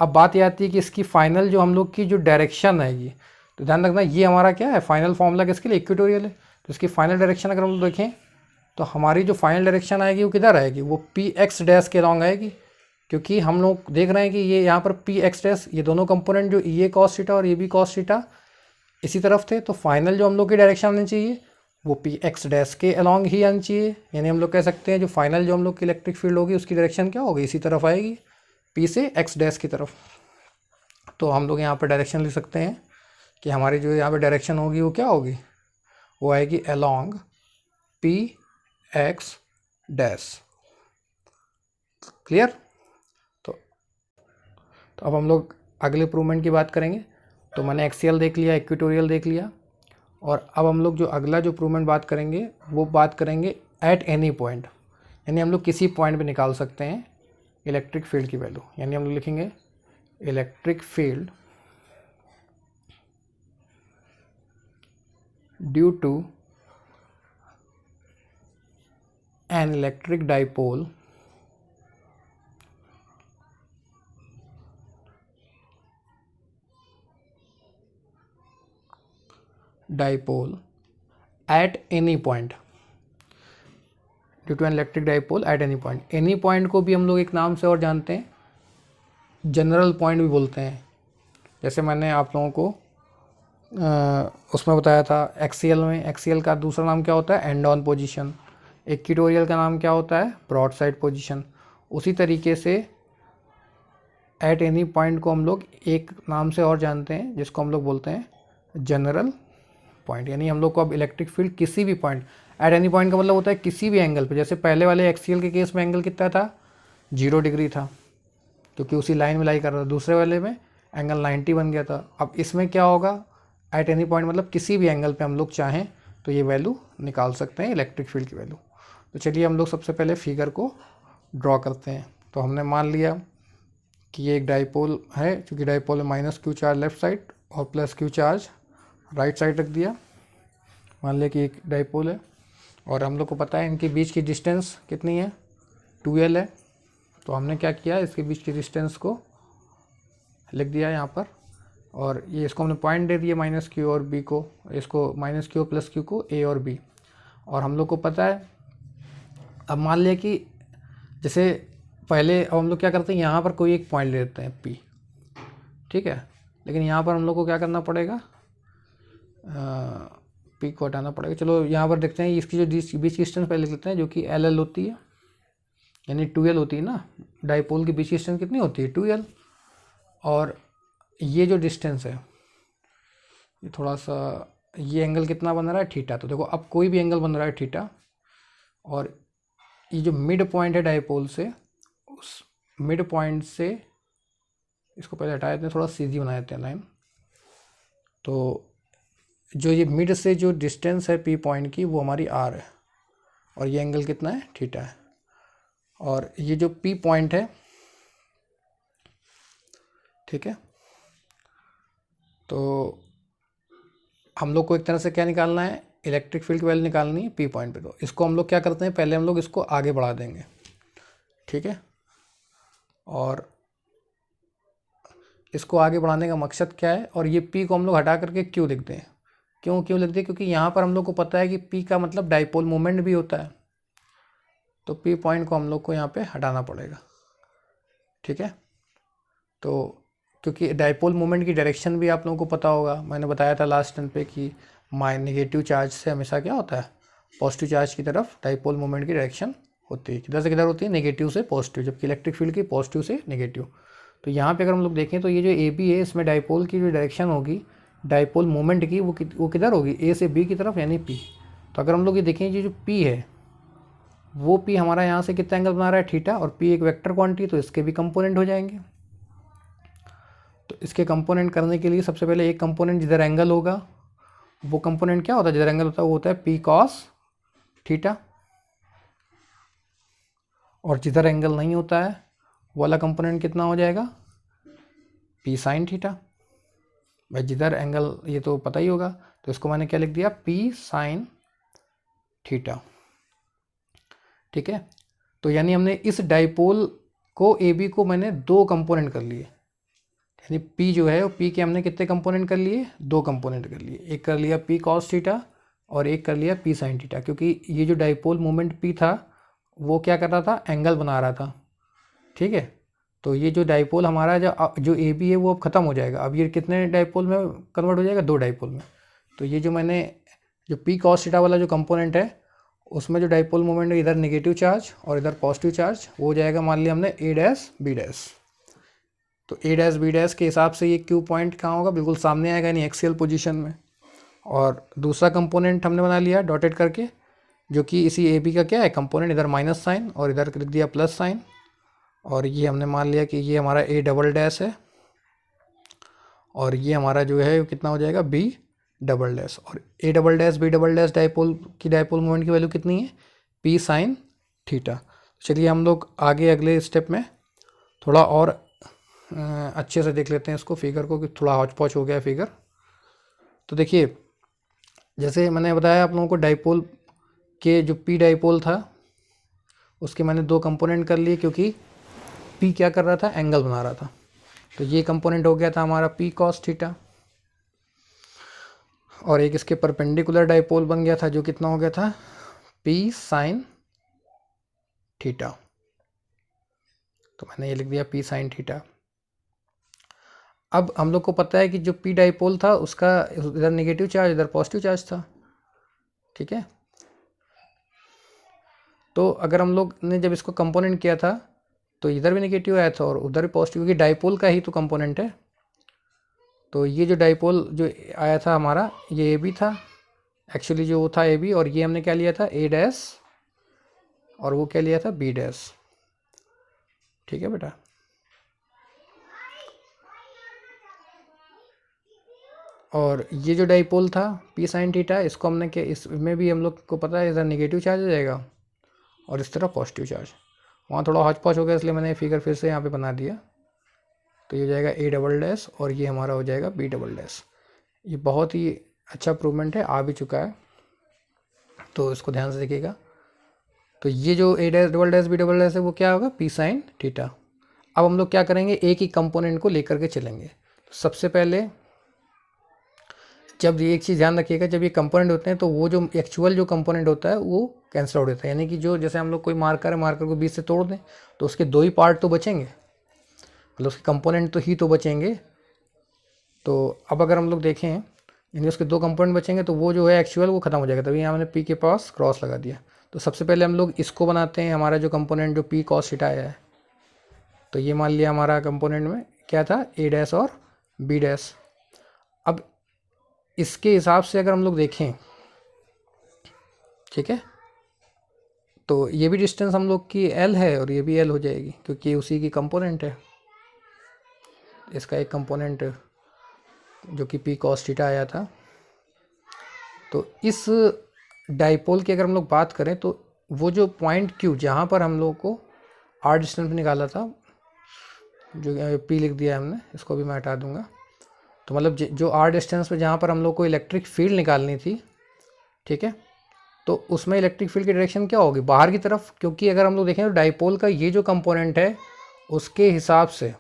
अब बात ये आती है कि इसकी फाइनल जो हम लोग की जो डायरेक्शन आएगी, तो ध्यान रखना ये हमारा क्या है, फाइनल फॉर्मूला किसके लिए, इक्वेटोरियल है। तो इसकी फाइनल डायरेक्शन अगर हम लोग देखें तो हमारी जो फाइनल डायरेक्शन आएगी वो किधर आएगी, वो Px' के अलॉन्ग आएगी, क्योंकि हम लोग देख रहे हैं कि ये यहाँ पर Px' ये दोनों कंपोनेंट जो ये cos थीटा और ये भी cos थीटा इसी तरफ थे। तो फाइनल जो हम लोग की डायरेक्शन आनी चाहिए वो Px' के अलॉन्ग ही आनी चाहिए, यानी हम लोग कह सकते हैं जो फाइनल जो हम लोग की इलेक्ट्रिक फील्ड होगी उसकी डायरेक्शन क्या होगी, इसी तरफ आएगी, P से x' की तरफ। तो हम लोग यहाँ पर डायरेक्शन लिख सकते हैं कि हमारी जो यहाँ पर डायरेक्शन होगी वो क्या होगी, वो आएगी अलॉन्ग Px'। क्लियर। तो अब हम लोग अगले प्रूवमेंट की बात करेंगे। तो मैंने एक्सियल देख लिया, इक्वेटोरियल देख लिया, और अब हम लोग जो अगला जो प्रूवमेंट बात करेंगे वो बात करेंगे एट एनी पॉइंट, यानी हम लोग किसी पॉइंट पे निकाल सकते हैं इलेक्ट्रिक फील्ड की वैल्यू। यानी हम लोग लिखेंगे electric field due to an electric dipole at any point, due to an electric dipole at any point. Any point को भी हम लोग एक नाम से और जानते हैं, जनरल पॉइंट भी बोलते हैं। जैसे मैंने आप लोगों को उसमें बताया था एक्सीएल में, एक्सीएल का दूसरा नाम क्या होता है, एंड ऑन पोजीशन। इक्वेटोरियल का नाम क्या होता है, ब्रॉड साइड पोजीशन। उसी तरीके से एट एनी पॉइंट को हम लोग एक नाम से और जानते हैं, जिसको हम लोग बोलते हैं जनरल पॉइंट। यानी हम लोग को अब इलेक्ट्रिक फील्ड किसी भी पॉइंट, एट एनी पॉइंट का मतलब होता है किसी भी एंगल पे। जैसे पहले वाले एक्सीएल के केस में एंगल कितना था, 0 डिग्री था, क्योंकि उसी लाइन में लाई कर रहा था। दूसरे वाले में एंगल 90 बन गया था। अब इसमें क्या होगा, एट एनी पॉइंट मतलब किसी भी एंगल पे हम लोग चाहें तो ये वैल्यू निकाल सकते हैं, इलेक्ट्रिक फील्ड की वैल्यू। तो चलिए हम लोग सबसे पहले फिगर को ड्रॉ करते हैं। तो हमने मान लिया कि ये एक डाइपोल है, क्योंकि डाइपोल में -q चार्ज लेफ्ट साइड और +q चार्ज राइट साइड रख दिया। मान लिया कि एक डाइपोल है और हम लोग को पता है इनके बीच की डिस्टेंस कितनी है, 2l है। तो हमने क्या किया, इसके बीच की डिस्टेंस को लिख दिया यहाँ पर, और ये इसको हमने पॉइंट दे दिए -q और b को, इसको -q + q को a और b। और हम लोग को पता है, अब मान लिया कि जैसे पहले अब हम लोग क्या करते हैं, यहाँ पर कोई एक पॉइंट ले लेते हैं p, ठीक है। लेकिन यहाँ पर हम लोग को क्या करना पड़ेगा, p को हटाना पड़ेगा। चलो यहाँ पर देखते हैं, इसकी जो बीच की डिस्टेंस पहले लिख लेते हैं, जो कि ll होती है, यानी 2l होती है ना। डाइपोल की बीच की डिस्टेंस कितनी होती है, 2l। और ये जो डिस्टेंस है, ये थोड़ा सा, ये एंगल कितना बन रहा है, थीटा। तो देखो अब कोई भी एंगल बन रहा है थीटा, और ये जो मिड पॉइंट है डाइपोल से, उस मिड पॉइंट से, इसको पहले हटा देते हैं, थोड़ा सीधी बना देते हैं लाइन। तो जो ये मिड से जो डिस्टेंस है पी पॉइंट की, वो हमारी आर है, और ये एंगल कितना है, थीटा है। और ये जो पी पॉइंट है, ठीक है, तो हम लोग को एक तरह से क्या निकालना है, इलेक्ट्रिक फील्ड की वैल्यू निकालनी है पी पॉइंट पे। तो इसको हम लोग क्या करते हैं, पहले हम लोग इसको आगे बढ़ा देंगे, ठीक है। और इसको आगे बढ़ाने का मकसद क्या है, और ये पी को हम लोग हटा करके क्यों लिखते हैं, क्यों लिखते हैं, क्योंकि यहाँ पर हम लोग को पता है कि पी का मतलब डाइपोल मोमेंट भी होता है। तो पी पॉइंट को हम लोग को यहाँ पे हटाना पड़ेगा, ठीक है। तो क्योंकि डाइपोल मोमेंट की डायरेक्शन भी आप लोगों को पता होगा, मैंने बताया था लास्ट टर्न पे कि नेगेटिव चार्ज से हमेशा क्या होता है, पॉजिटिव चार्ज की तरफ डाइपोल मोमेंट की डायरेक्शन होती है। किधर से किधर होती है, नेगेटिव से पॉजिटिव, जबकि इलेक्ट्रिक फील्ड की पॉजिटिव से नेगेटिव। तो यहाँ पे अगर हम लोग देखें तो ये जो ए बी है, इसमें डाइपोल की जो डायरेक्शन होगी डाइपोल मोमेंट की, वो किधर होगी, ए से बी की तरफ, यानी पी। तो अगर हम लोग ये देखें, ये जो पी है, वो पी हमारा यहाँ से कितना एंगल बना रहा है, थीटा, और पी एक वेक्टर क्वांटिटी, तो इसके भी कंपोनेंट हो जाएंगे। तो इसके कंपोनेंट करने के लिए सबसे पहले एक कंपोनेंट जिधर एंगल होगा, वो कंपोनेंट क्या होता है, जिधर एंगल होता है वो होता है पी कॉस थीटा, और जिधर एंगल नहीं होता है वो वाला कंपोनेंट कितना हो जाएगा, पी साइन थीटा। भाई जिधर एंगल, ये तो पता ही होगा, तो इसको मैंने क्या लिख दिया, पी साइन थीटा, ठीक है। तो यानी हमने इस डाइपोल को, ए बी को मैंने 2 कंपोनेंट कर लिए, यानी पी जो है वो पी के हमने कितने कंपोनेंट कर लिए, 2 कंपोनेंट कर लिए। एक कर लिया पी कॉस थीटा और एक कर लिया पी साइन थीटा, क्योंकि ये जो डाइपोल मोमेंट पी था वो क्या कर रहा था, एंगल बना रहा था, ठीक है। तो ये जो डाइपोल हमारा जो ए बी है वो अब ख़त्म हो जाएगा। अब ये कितने डाइपोल में कन्वर्ट हो जाएगा, 2 डाइपोल में। तो ये जो मैंने जो पी कॉस थीटा वाला जो कंपोनेंट है, उसमें जो डाइपोल मोमेंट है, इधर नेगेटिव चार्ज और इधर पॉजिटिव चार्ज, वो हो जाएगा, मान लिया हमने ए डैश बी डैश। तो ए डैश बी डैश के हिसाब से ये क्यू पॉइंट कहाँ होगा, बिल्कुल सामने आएगा, यानी एक्सियल पोजीशन में। और दूसरा कंपोनेंट हमने बना लिया डॉटेड करके, जो कि इसी ए बी का क्या है कंपोनेंट, इधर माइनस साइन और इधर लिख दिया प्लस साइन। और ये हमने मान लिया कि ये हमारा ए डबल डैश है, और ये हमारा जो है कितना हो जाएगा, बी डबल डैश। और A double dash B double dash dipole moment की वैल्यू कितनी है, पी साइन थीटा। चलिए हम लोग आगे अगले स्टेप में थोड़ा और अच्छे से देख लेते हैं इसको, फिगर को, कि थोड़ा हौच पौच हो गया फिगर। तो देखिए, जैसे मैंने बताया आप लोगों को, डाइपोल के जो पी डाइपोल था, उसके मैंने दो कंपोनेंट कर लिए, क्योंकि P क्या कर रहा था, एंगल बना रहा था। तो ये कंपोनेंट हो गया था हमारा P cos थीटा, और एक इसके परपेंडिकुलर डाइपोल बन गया था जो कितना हो गया था, P sin थीटा। तो मैंने ये लिख दिया P sin थीटा। अब हम लोग को पता है कि जो P डाइपोल था उसका इधर नेगेटिव चार्ज, इधर पॉजिटिव चार्ज था, ठीक है। तो अगर हम लोग ने जब इसको कंपोनेंट किया था तो इधर भी नेगेटिव आया था और उधर भी पॉजिटिव, क्योंकि डाइपोल का ही तो कंपोनेंट है। तो ये जो डाइपोल जो आया था हमारा, ये ए बी था एक्चुअली, जो वो था ए बी, और ये हमने क्या लिया था, ए डैश, और वो क्या लिया था, बी डैश, ठीक है बेटा। और ये जो डाइपोल था P sin थीटा, इसको हमने क्या, इसमें भी हम लोग को पता है इधर नेगेटिव चार्ज हो जाएगा और इस तरह पॉजिटिव चार्ज। वहाँ थोड़ा हौच पौच हो गया, इसलिए मैंने फिगर फिर से यहाँ पे बना दिया। तो ये हो जाएगा ए डबल डैश और ये हमारा हो जाएगा बी डबल डैश। ये बहुत ही अच्छा प्रूवमेंट है, आ भी चुका है, तो इसको ध्यान से देखिएगा। तो ये जो A dash double dash B double dash है वो क्या होगा, P sin थीटा। अब हम लोग क्या करेंगे, एक ही कंपोनेंट को लेकर के चलेंगे। तो सबसे पहले जब ये एक चीज़ ध्यान रखिएगा, जब ये कंपोनेंट होते हैं तो वो जो एक्चुअल जो कंपोनेंट होता है वो कैंसिल आउट होता है। यानी कि जो, जैसे हम लोग कोई मार्कर है, मार्कर को बीच से तोड़ दें तो उसके दो ही पार्ट तो बचेंगे, मतलब उसके कंपोनेंट तो ही तो बचेंगे। तो अब अगर हम लोग देखें, यानी उसके दो कंपोनेंट बचेंगे तो वो जो है एक्चुअल वो खत्म हो जाएगा। तभी यहाँ मैंने P के पास क्रॉस लगा दिया। तो सबसे पहले हम लोग इसको बनाते हैं, हमारा जो कंपोनेंट जो P cos थीटा आया है। तो ये मान लिया हमारा कंपोनेंट में क्या था, ए डैश और बी डैश। अब इसके हिसाब से अगर हम लोग देखें, ठीक है, तो ये भी डिस्टेंस हम लोग की L है और ये भी L हो जाएगी, क्योंकि उसी की कंपोनेंट है। इसका एक कंपोनेंट जो कि P cos थीटा आया था। तो इस डाइपोल की अगर हम लोग बात करें तो वो जो पॉइंट Q जहाँ पर हम लोग को R डिस्टेंस निकाला था, जो P लिख दिया हमने, इसको भी मैं हटा दूंगा। तो मतलब जो R डिस्टेंस पे जहाँ पर हम लोग को इलेक्ट्रिक फील्ड निकालनी थी, ठीक है, तो उसमें इलेक्ट्रिक फील्ड की डायरेक्शन क्या होगी, बाहर की तरफ। क्योंकि अगर हम लोग देखें तो डाइपोल का ये जो कंपोनेंट है उसके हिसाब से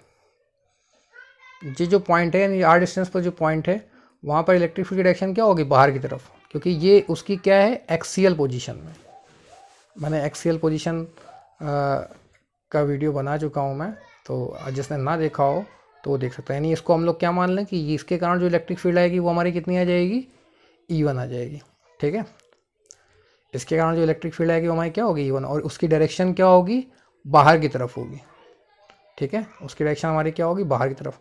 ये जो पॉइंट है, यानी R डिस्टेंस पर जो पॉइंट है वहाँ पर इलेक्ट्रिक फील्ड की डायरेक्शन क्या होगी, बाहर की तरफ। क्योंकि ये उसकी क्या है, एक्सियल पोजीशन में। मैंने एक्सियल पोजीशन का वीडियो बना चुका हूँ मैं, तो जिसने ना देखा हो तो वो देख सकता है। यानी इसको हम लोग क्या मान लें कि इसके कारण जो इलेक्ट्रिक फील्ड आएगी वो हमारी कितनी आ जाएगी, E1 आ जाएगी, ठीक है। इसके कारण जो इलेक्ट्रिक फील्ड आएगी वो हमारी क्या होगी, E1, और उसकी डायरेक्शन क्या होगी, बाहर की तरफ होगी, ठीक है। उसकी डायरेक्शन हमारी क्या होगी, बाहर की तरफ।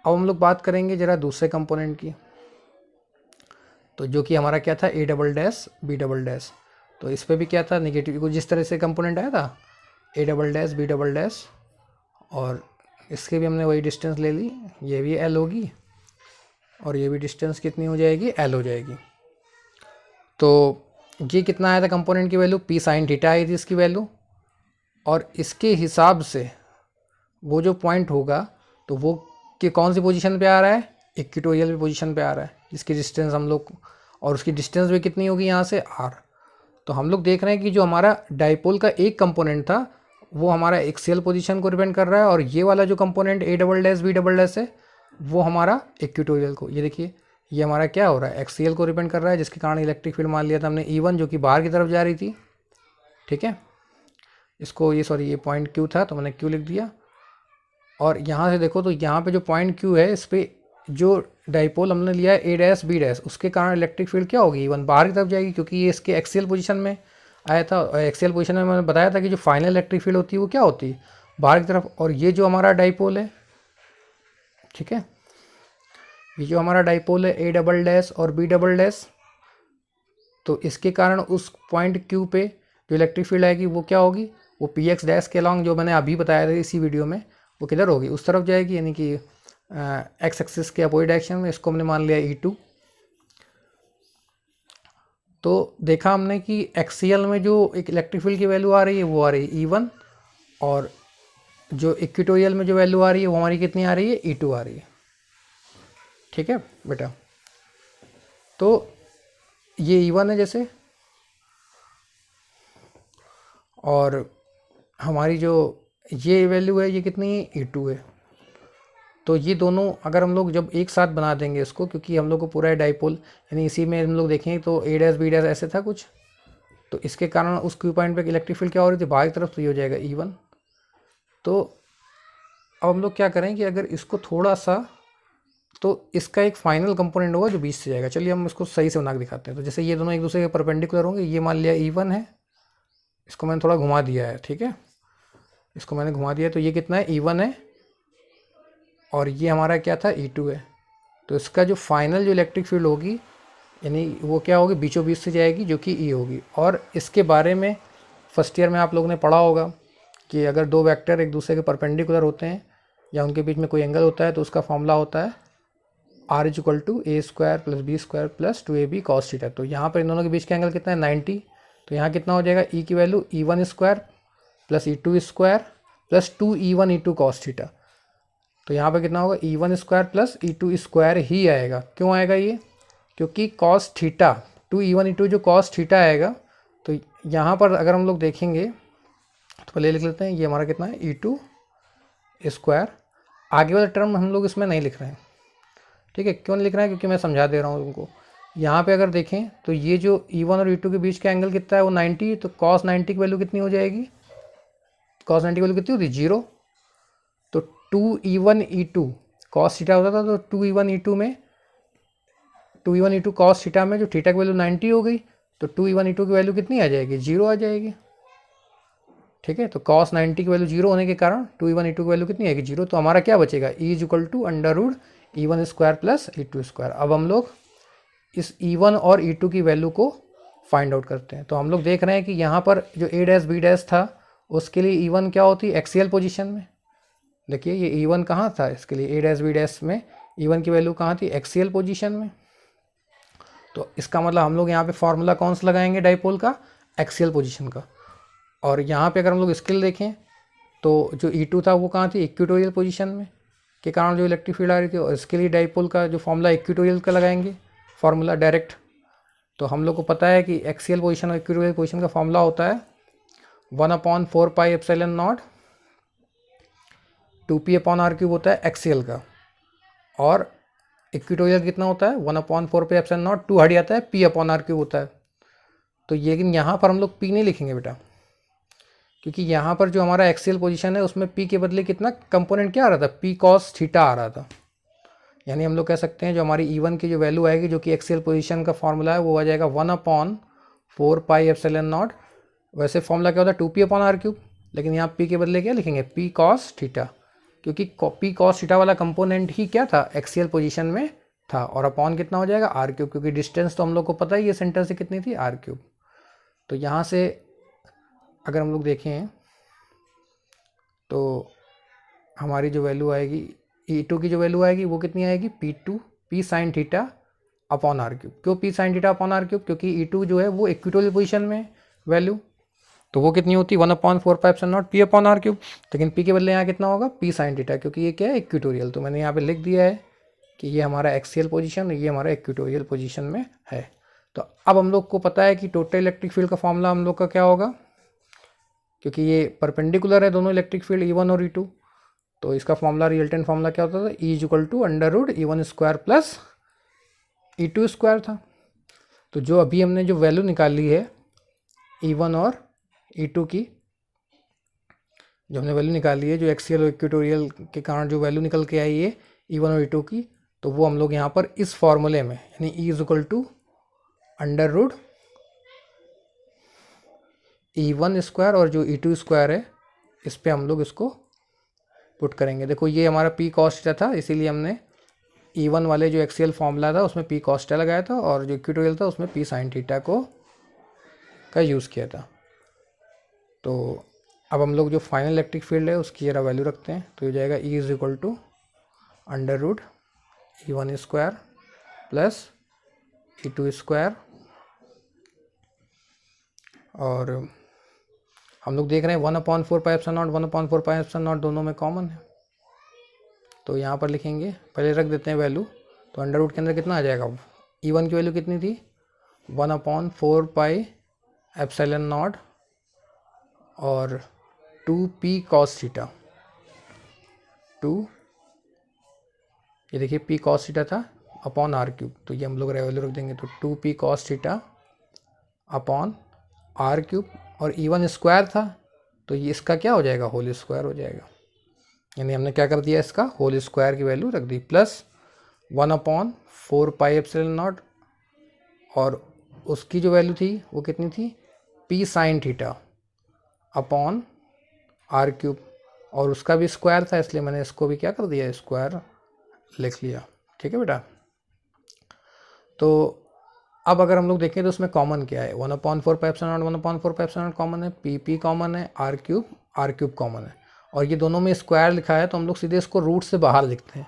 अब हम लोग बात करेंगे ज़रा दूसरे कंपोनेंट की, तो जो कि हमारा क्या था, A double dash B double dash. तो इस पर भी क्या था, नेगेटिव को जिस तरह से कंपोनेंट आया था, A double dash B double dash, और इसके भी हमने वही डिस्टेंस ले ली, ये भी L होगी और ये भी डिस्टेंस कितनी हो जाएगी, L हो जाएगी। तो ये कितना आया था कंपोनेंट की वैल्यू, P sin थीटा आई थी इसकी वैल्यू, और इसके हिसाब से वो जो पॉइंट होगा तो वो कि कौन सी पोजीशन पे आ रहा है, इक्वेटोरियल पोजीशन पे आ रहा है, जिसकी डिस्टेंस हम लोग, और उसकी डिस्टेंस भी कितनी होगी यहाँ से, R। तो हम लोग देख रहे हैं कि जो हमारा डाइपोल का एक कंपोनेंट था वो हमारा एक्सियल पोजीशन को रिप्रेजेंट कर रहा है, और ये वाला जो component A double dash B double dash है वो हमारा इक्वेटोरियल को, ये देखिए ये हमारा क्या हो रहा है, एक्सियल को रिप्रेजेंट कर रहा है, जिसके कारण इलेक्ट्रिक फील्ड मान लिया था हमने E1 जो कि बाहर की तरफ जा रही थी, ठीक है। इसको ये सॉरी ये पॉइंट Q था तो मैंने Q लिख दिया। और यहाँ से देखो तो यहाँ पे जो पॉइंट Q है, इस पर जो डाइपोल हमने लिया है ए डैश बी डैश, उसके कारण इलेक्ट्रिक फील्ड क्या होगी, E1 बाहर की तरफ जाएगी, क्योंकि ये इसके एक्सियल पोजीशन में आया था। और एक्सियल पोजीशन में मैंने बताया था कि जो फाइनल इलेक्ट्रिक फील्ड होती है वो क्या होती है, बाहर की तरफ। और ये जो हमारा डाइपोल है, ठीक है, ये जो हमारा डाइपोल है ए डबल डैश और बी डबल डैश, तो इसके कारण उस पॉइंट Q पे जो इलेक्ट्रिक फील्ड आएगी वो क्या होगी, वो पी एक्स डैश के अलॉन्ग, जो मैंने अभी बताया था इसी वीडियो में, वो किधर होगी, उस तरफ जाएगी, यानी कि एक्स एक्सिस के अपोजिट डायरेक्शन में। इसको हमने मान लिया E2। तो देखा हमने कि एक्सियल में जो एक इलेक्ट्रिक फील्ड की वैल्यू आ रही है वो आ रही है E1, और जो इक्वेटोरियल में जो वैल्यू आ रही है वो हमारी कितनी आ रही है, E2 आ रही है, ठीक है बेटा। तो ये E1 है जैसे, और हमारी जो ये वैल्यू है ये कितनी है, E2 है। तो ये दोनों अगर हम लोग जब एक साथ बना देंगे इसको, क्योंकि हम लोग को पूरा है डाइपोल, यानी इसी में हम लोग देखेंगे तो A डैश B डैश ऐसे था कुछ, तो इसके कारण उस क्यू पॉइंट पे इलेक्ट्रिक फील्ड क्या हो रही थी बाहर की तरफ, तो ये हो जाएगा E1। तो अब हम लोग क्या करें कि अगर इसको थोड़ा सा, तो इसका एक फाइनल कंपोनेंट होगा जो बीच से जाएगा। चलिए हम इसको सही से बना के दिखाते हैं। तो जैसे ये दोनों एक दूसरे के परपेंडिकुलर होंगे, ये मान लिया E1 है, इसको मैंने थोड़ा घुमा दिया है, ठीक है, इसको मैंने घुमा दिया, तो ये कितना है, E1 है, और ये हमारा क्या था, E2 है। तो इसका जो फाइनल जो इलेक्ट्रिक फील्ड होगी, यानी वो क्या होगी, बीचों बीच से जाएगी, जो कि E होगी। और इसके बारे में फर्स्ट ईयर में आप लोगों ने पढ़ा होगा कि अगर दो वेक्टर एक दूसरे के परपेंडिकुलर होते हैं या उनके बीच में कोई एंगल होता है, तो उसका फॉर्मूला होता है R=A² + B² + 2AB cos theta. तो यहाँ पर इन दोनों के बीच का एंगल कितना है, 90। तो यहाँ कितना हो जाएगा, E की value E1² + E2² + 2E1E2 cos theta. तो यहाँ पर कितना होगा, E1² + E2² ही आएगा। क्यों आएगा ये, क्योंकि cos थीटा 2E1E2 जो cos थीटा आएगा, तो यहाँ पर अगर हम लोग देखेंगे तो पहले लिख लेते हैं, ये हमारा कितना है, E2²। आगे वाला टर्म हम लोग इसमें नहीं लिख रहे हैं, ठीक है। क्यों नहीं लिख रहे हैं, क्योंकि मैं समझा दे रहा हूँ तुमको। यहाँ पे अगर देखें तो ये जो E1 और E2 के बीच का एंगल कितना है, वो 90। तो cos 90 की वैल्यू कितनी हो जाएगी, cos 90 की वैल्यू कितनी होती है, 0। तो 2E1E2 cos थीटा होता था, तो 2E1E2 में 2E1E2 cos थीटा में जो थीटा की वैल्यू 90 हो गई, तो 2E1E2 की वैल्यू कितनी आ जाएगी, 0 आ जाएगी, ठीक है। तो cos 90 की वैल्यू 0 होने के कारण 2E1E2 की वैल्यू कितनी आएगी, 0। तो हमारा क्या बचेगा, E = √E1² + E2²। अब हम लोग इस E1 और E2 की वैल्यू को फाइंड आउट करते हैं। तो हम लोग देख रहे हैं कि यहाँ पर जो A डैश B डैश था, उसके लिए E1 क्या होती है, एक्सियल पोजीशन में। देखिए ये E1 कहाँ था, इसके लिए A डैश B डैश में E1 की वैल्यू कहाँ थी, एक्सियल पोजीशन में। तो इसका मतलब हम लोग यहाँ पे फॉर्मूला कौन सा लगाएंगे डाइपोल का, एक्सियल पोजीशन का। और यहाँ पे अगर हम लोग स्केल देखें तो जो E2 था वो कहाँ थी, इक्वेटोरियल पोजीशन में, के कारण जो इलेक्ट्रिक फील्ड आ रही थी। और इसके लिए डाइपोल का जो फॉर्मूला इक्वेटोरियल का लगाएंगे फार्मूला डायरेक्ट। तो हम लोग को पता है कि एक्सियल पोजीशन और इक्वेटोरियल पोजीशन का फॉर्मूला होता है 1/4πε0 2p/r³ होता है एक्सियल का, और इक्वेटोरियल कितना होता है, 1/4πε0 2 हट जाता है, p/r³ होता है। तो लेकिन यहाँ पर हम लोग p नहीं लिखेंगे बेटा, क्योंकि यहाँ पर जो हमारा एक्सियल पोजीशन है उसमें p के बदले कितना कंपोनेंट क्या आ रहा था, p cos थीटा आ रहा था। यानी हम लोग कह सकते हैं जो हमारी E1 की जो वैल्यू आएगी, जो कि एक्सियल पोजीशन का फॉर्मूला है, वो आ जाएगा 1/4πε0। वैसे फॉर्मूला क्या होता है, 2p/r³, लेकिन यहाँ p के बदले क्या लिखेंगे, p cos थीटा, क्योंकि p cos थीटा वाला कंपोनेंट ही क्या था, एक्सियल पोजीशन में था। और अपॉन कितना हो जाएगा, r³, क्योंकि डिस्टेंस तो हम लोग को पता ही है सेंटर से कितनी थी, r³। तो यहाँ से अगर हम लोग देखें तो हमारी जो वैल्यू आएगी E2 की जो वैल्यू आएगी वो कितनी आएगी, P sin θ/r³। क्यों P sin θ/r³, क्योंकि E2 जो है वो इक्वेटोरियल पोजीशन में वैल्यू, तो वो कितनी होती है 1/4πε0 p/r³। लेकिन P के बदले यहाँ कितना होगा, P sin θ, क्योंकि ये क्या है, इक्वेटोरियल। तो मैंने यहाँ पे लिख दिया है कि ये हमारा एक्सियल पोजीशन, ये हमारा इक्वेटोरियल पोजीशन में है। तो अब हम लोग को पता है कि टोटल इलेक्ट्रिक फील्ड का फॉर्मूला हम लोग का क्या होगा, क्योंकि ये परपेंडिकुलर है दोनों इलेक्ट्रिक फील्ड E1 और E2। तो इसका फॉर्मूला, रिजल्टेंट फॉर्मूला क्या होता था, E = √E1² + E2² था। तो जो अभी हमने जो वैल्यू निकाली है E1 और E2 की, जो हमने वैल्यू निकाली है, जो एक्सियल और इक्वेटोरियल के कारण जो वैल्यू निकल के आई है E1 और E2 की, तो वो हम लोग यहाँ पर इस फॉर्मूले में, यानी E √E1² और जो E2² है, इस पर हम लोग इसको पुट करेंगे। देखो ये हमारा P cos θ था, इसीलिए हमने E1 वाले जो एक्सियल फॉर्मूला था उसमें P cos θ लगाया था, और जो इक्वेटोरियल था उसमें P sin θ का यूज़ किया था। तो अब हम लोग जो फाइनल इलेक्ट्रिक फील्ड है उसकी जरा वैल्यू रखते हैं। तो ये जाएगा E = √E1² + E2²। और हम लोग देख रहे हैं 1/4πε0 1/4πε0 दोनों में कॉमन है, तो यहाँ पर लिखेंगे, पहले रख देते हैं वैल्यू। तो अंडर रूट के अंदर कितना आ जाएगा, E1 की वैल्यू कितनी थी, 1/4πε0 और 2p cos थीटा, ये देखिए p cos थीटा था अपॉन आर क्यूब, तो ये हम लोग वैल्यू रख देंगे, तो 2p cos theta upon R cube, और E1 स्क्वायर था तो ये इसका क्या हो जाएगा, होल स्क्वायर हो जाएगा, यानी हमने क्या कर दिया, इसका होल स्क्वायर की वैल्यू रख दी, प्लस 1/4 पाई एप्सिलॉन नॉट, और उसकी जो वैल्यू थी वो कितनी थी, p sine theta upon R cube, और उसका भी स्क्वायर था इसलिए मैंने इसको भी क्या कर दिया, स्क्वायर लिख लिया। ठीक है बेटा, तो अब अगर हम लोग देखें तो उसमें कॉमन क्या है, 1/4 pi epsilon not 1/4 pi epsilon not common है, पी कॉमन है, आर क्यूब कॉमन है, और ये दोनों में स्क्वायर लिखा है तो हम लोग सीधे इसको रूट से बाहर लिखते हैं,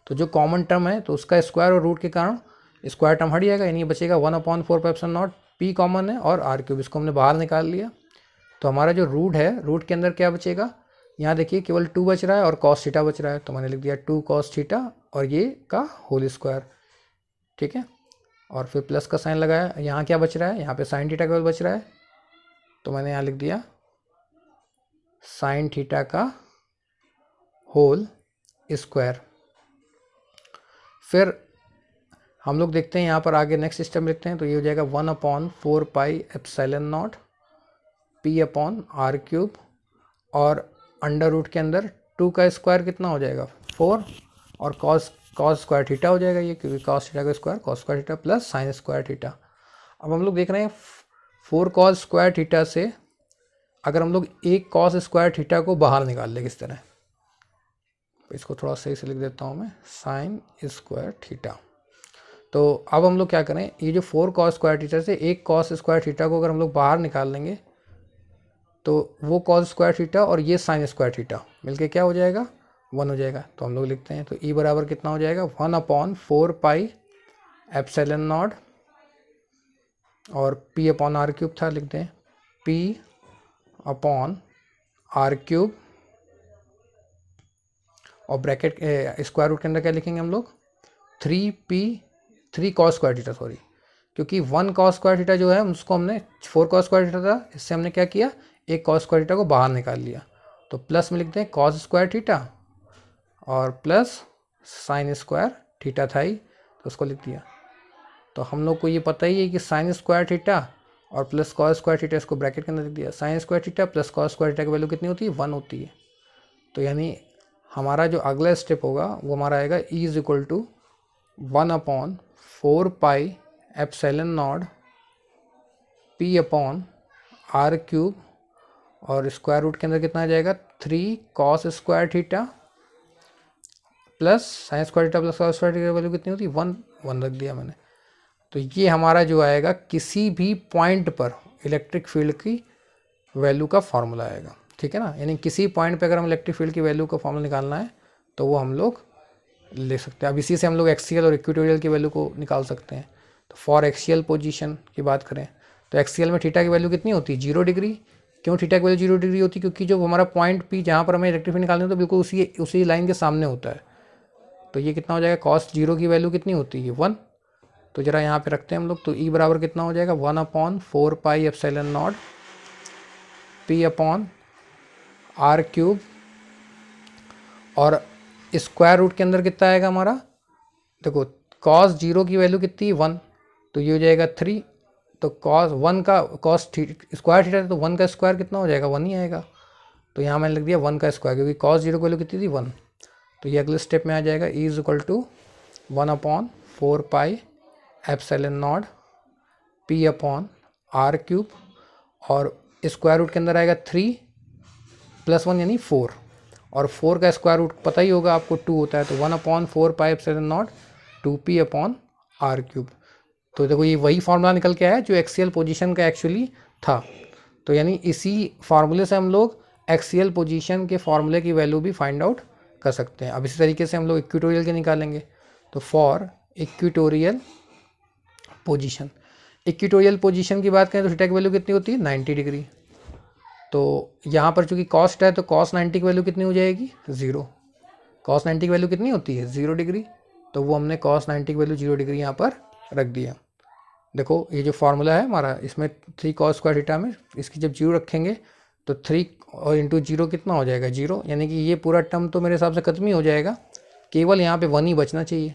तो जो कॉमन टर्म है तो उसका स्क्वायर और रूट के कारण स्क्वायर टर्म हट जाएगा, यानी बचेगा 1/4 pi epsilon naught, P common है और आर क्यूब, इसको हमने बाहर निकाल लिया, तो हमारा जो रूट है, रूट के अंदर क्या बचेगा, यहाँ देखिए केवल 2 बच रहा है और कॉस थीटा बच रहा है, तो मैंने लिख दिया 2 cos थीटा और ये का होल स्क्वायर। ठीक है, और फिर प्लस का साइन लगाया, यहाँ क्या बच रहा है, यहाँ पे साइन थीटा केवल बच रहा है, तो मैंने यहाँ लिख दिया साइन थीटा का होल स्क्वायर। फिर हम लोग देखते हैं यहाँ पर आगे नेक्स्ट स्टेप लिखते हैं, तो ये हो जाएगा 1/4 pi epsilon naught P upon R cube, और अंडर रूट के अंदर 2 का स्क्वायर कितना हो जाएगा 4, और कॉस स्क्वायर थीटा हो जाएगा ये, क्योंकि कॉस थीटा का square cos square theta plus sine square theta. अब हम लोग देख रहे हैं 4 cos स्क्वायर थीटा से अगर हम लोग एक कॉस स्क्वायर थीटा को बाहर निकाल ले किस तरह, इसको थोड़ा सही से लिख देता हूँ मैं, साइन स्क्वायर थीटा। तो अब हम लोग क्या करें, ये जो 4 cos स्क्वायर थीटा से एक कॉस स्क्वायर थीटा को अगर हम लोग बाहर निकाल लेंगे तो वो कॉस स्क्वायर थीटा और ये साइन स्क्वायर थीटा मिलके क्या हो जाएगा, 1 हो जाएगा। तो हम लोग लिखते हैं, तो E बराबर कितना हो जाएगा, 1/4 पाई एप्सिलॉन नॉट, और P अपॉन आर क्यूब था, लिखते हैं P अपॉन आर क्यूब, और ब्रैकेट स्क्वायर रूट के अंदर क्या लिखेंगे हम लोग, 3 cos स्क्वायर थीटा, सॉरी, क्योंकि 1 cos स्क्वायर थीटा जो है उसको हमने 4 cos स्क्वायर थीटा था, इससे हमने क्या किया, एक cos स्क्वायर थीटा को बाहर निकाल लिया, तो प्लस में लिखते हैं cos स्क्वायर थीटा और प्लस साइन स्क्वायर थीटा था ही, तो उसको लिख दिया। तो हम लोग को ये पता ही है कि साइन स्क्वायर थीटा और प्लस cos स्क्वायर थीटा, इसको ब्रैकेट के अंदर लिख दिया, sign square theta plus cos square theta की वैल्यू कितनी होती है, 1 होती है। तो यानी हमारा जो अगला स्टेप होगा वो हमारा आएगा E is equal to 1/4 pi epsilon naught P upon R cube, और स्क्वायर रूट के अंदर कितना आ जाएगा, 3 cos square theta plus sine square theta plus cos square theta की वैल्यू कितनी होती है, 1 रख दिया मैंने। तो ये हमारा जो आएगा किसी भी पॉइंट पर इलेक्ट्रिक फील्ड की वैल्यू का फॉर्मूला आएगा। ठीक है ना, यानी किसी पॉइंट पे अगर हम इलेक्ट्रिक फील्ड की वैल्यू का फॉर्मूला निकालना है तो वो हम लोग ले सकते हैं। अब इसी से हम लोग एक्सियल और इक्वेटोरियल की वैल्यू को निकाल सकते हैं। तो फॉर एक्सियल पोजीशन की बात करें तो एक्सियल में थीटा की वैल्यू कितनी होती है, 0 डिग्री। क्यों थीटा की वैल्यू 0 डिग्री होती है, क्योंकि जो हमारा पॉइंट पी जहाँ पर हमें इलेक्ट्रिक फील्ड निकालना है तो बिल्कुल उसी लाइन के सामने होता है। तो ये कितना हो जाएगा, कॉस 0 की वैल्यू कितनी होती है, 1। तो जरा यहाँ पे रखते हैं हम लोग, तो E बराबर कितना हो जाएगा, 1/4 pi epsilon naught P upon R cube, और स्क्वायर रूट के अंदर कितना आएगा हमारा, देखो cos 0 की वैल्यू कितनी है, 1, तो ये हो जाएगा 3। तो cos 1 का cos स्क्वायर थीटा, तो 1 का स्क्वायर कितना हो जाएगा, 1 ही आएगा। तो यहाँ मैंने लिख दिया 1 का स्क्वायर, क्योंकि cos 0 की वैल्यू कितनी थी, 1। तो ये अगले स्टेप में आ जाएगा, E is equal to 1/4 pi epsilon naught P upon R cube, और स्क्वायर रूट के अंदर आएगा 3 + 1 यानी 4, और 4 का स्क्वायर रूट पता ही होगा आपको, 2 होता है। तो 1/4 pi epsilon naught 2P upon R cube. तो देखो ये वही फार्मूला निकल के आया जो एक्सियल पोजीशन का एक्चुअली था। तो यानी इसी फार्मूले से हम लोग एक्सियल पोजीशन के फार्मूले की वैल्यू भी फाइंड आउट कर सकते हैं। अब इसी तरीके से हम लोग इक्वेटोरियल के निकालेंगे। तो for equatorial position, equatorial position की बात करें तो थीटा की वैल्यू कितनी होती है, 90 डिग्री। तो यहाँ पर चूँकि कॉस्ट है तो cos 90 की वैल्यू कितनी हो जाएगी, 0। cos 90 की वैल्यू कितनी होती है, 0 डिग्री। तो वो हमने cos 90 की वैल्यू 0 डिग्री यहाँ पर रख दिया। देखो ये जो फार्मूला है हमारा, इसमें 3 cos स्क्वायर थीटा में इसकी जब 0 रखेंगे तो 3 और इंटू 0 कितना हो जाएगा 0, यानी कि ये पूरा टर्म तो मेरे हिसाब से खत्म ही हो जाएगा, केवल यहाँ पे 1 ही बचना चाहिए।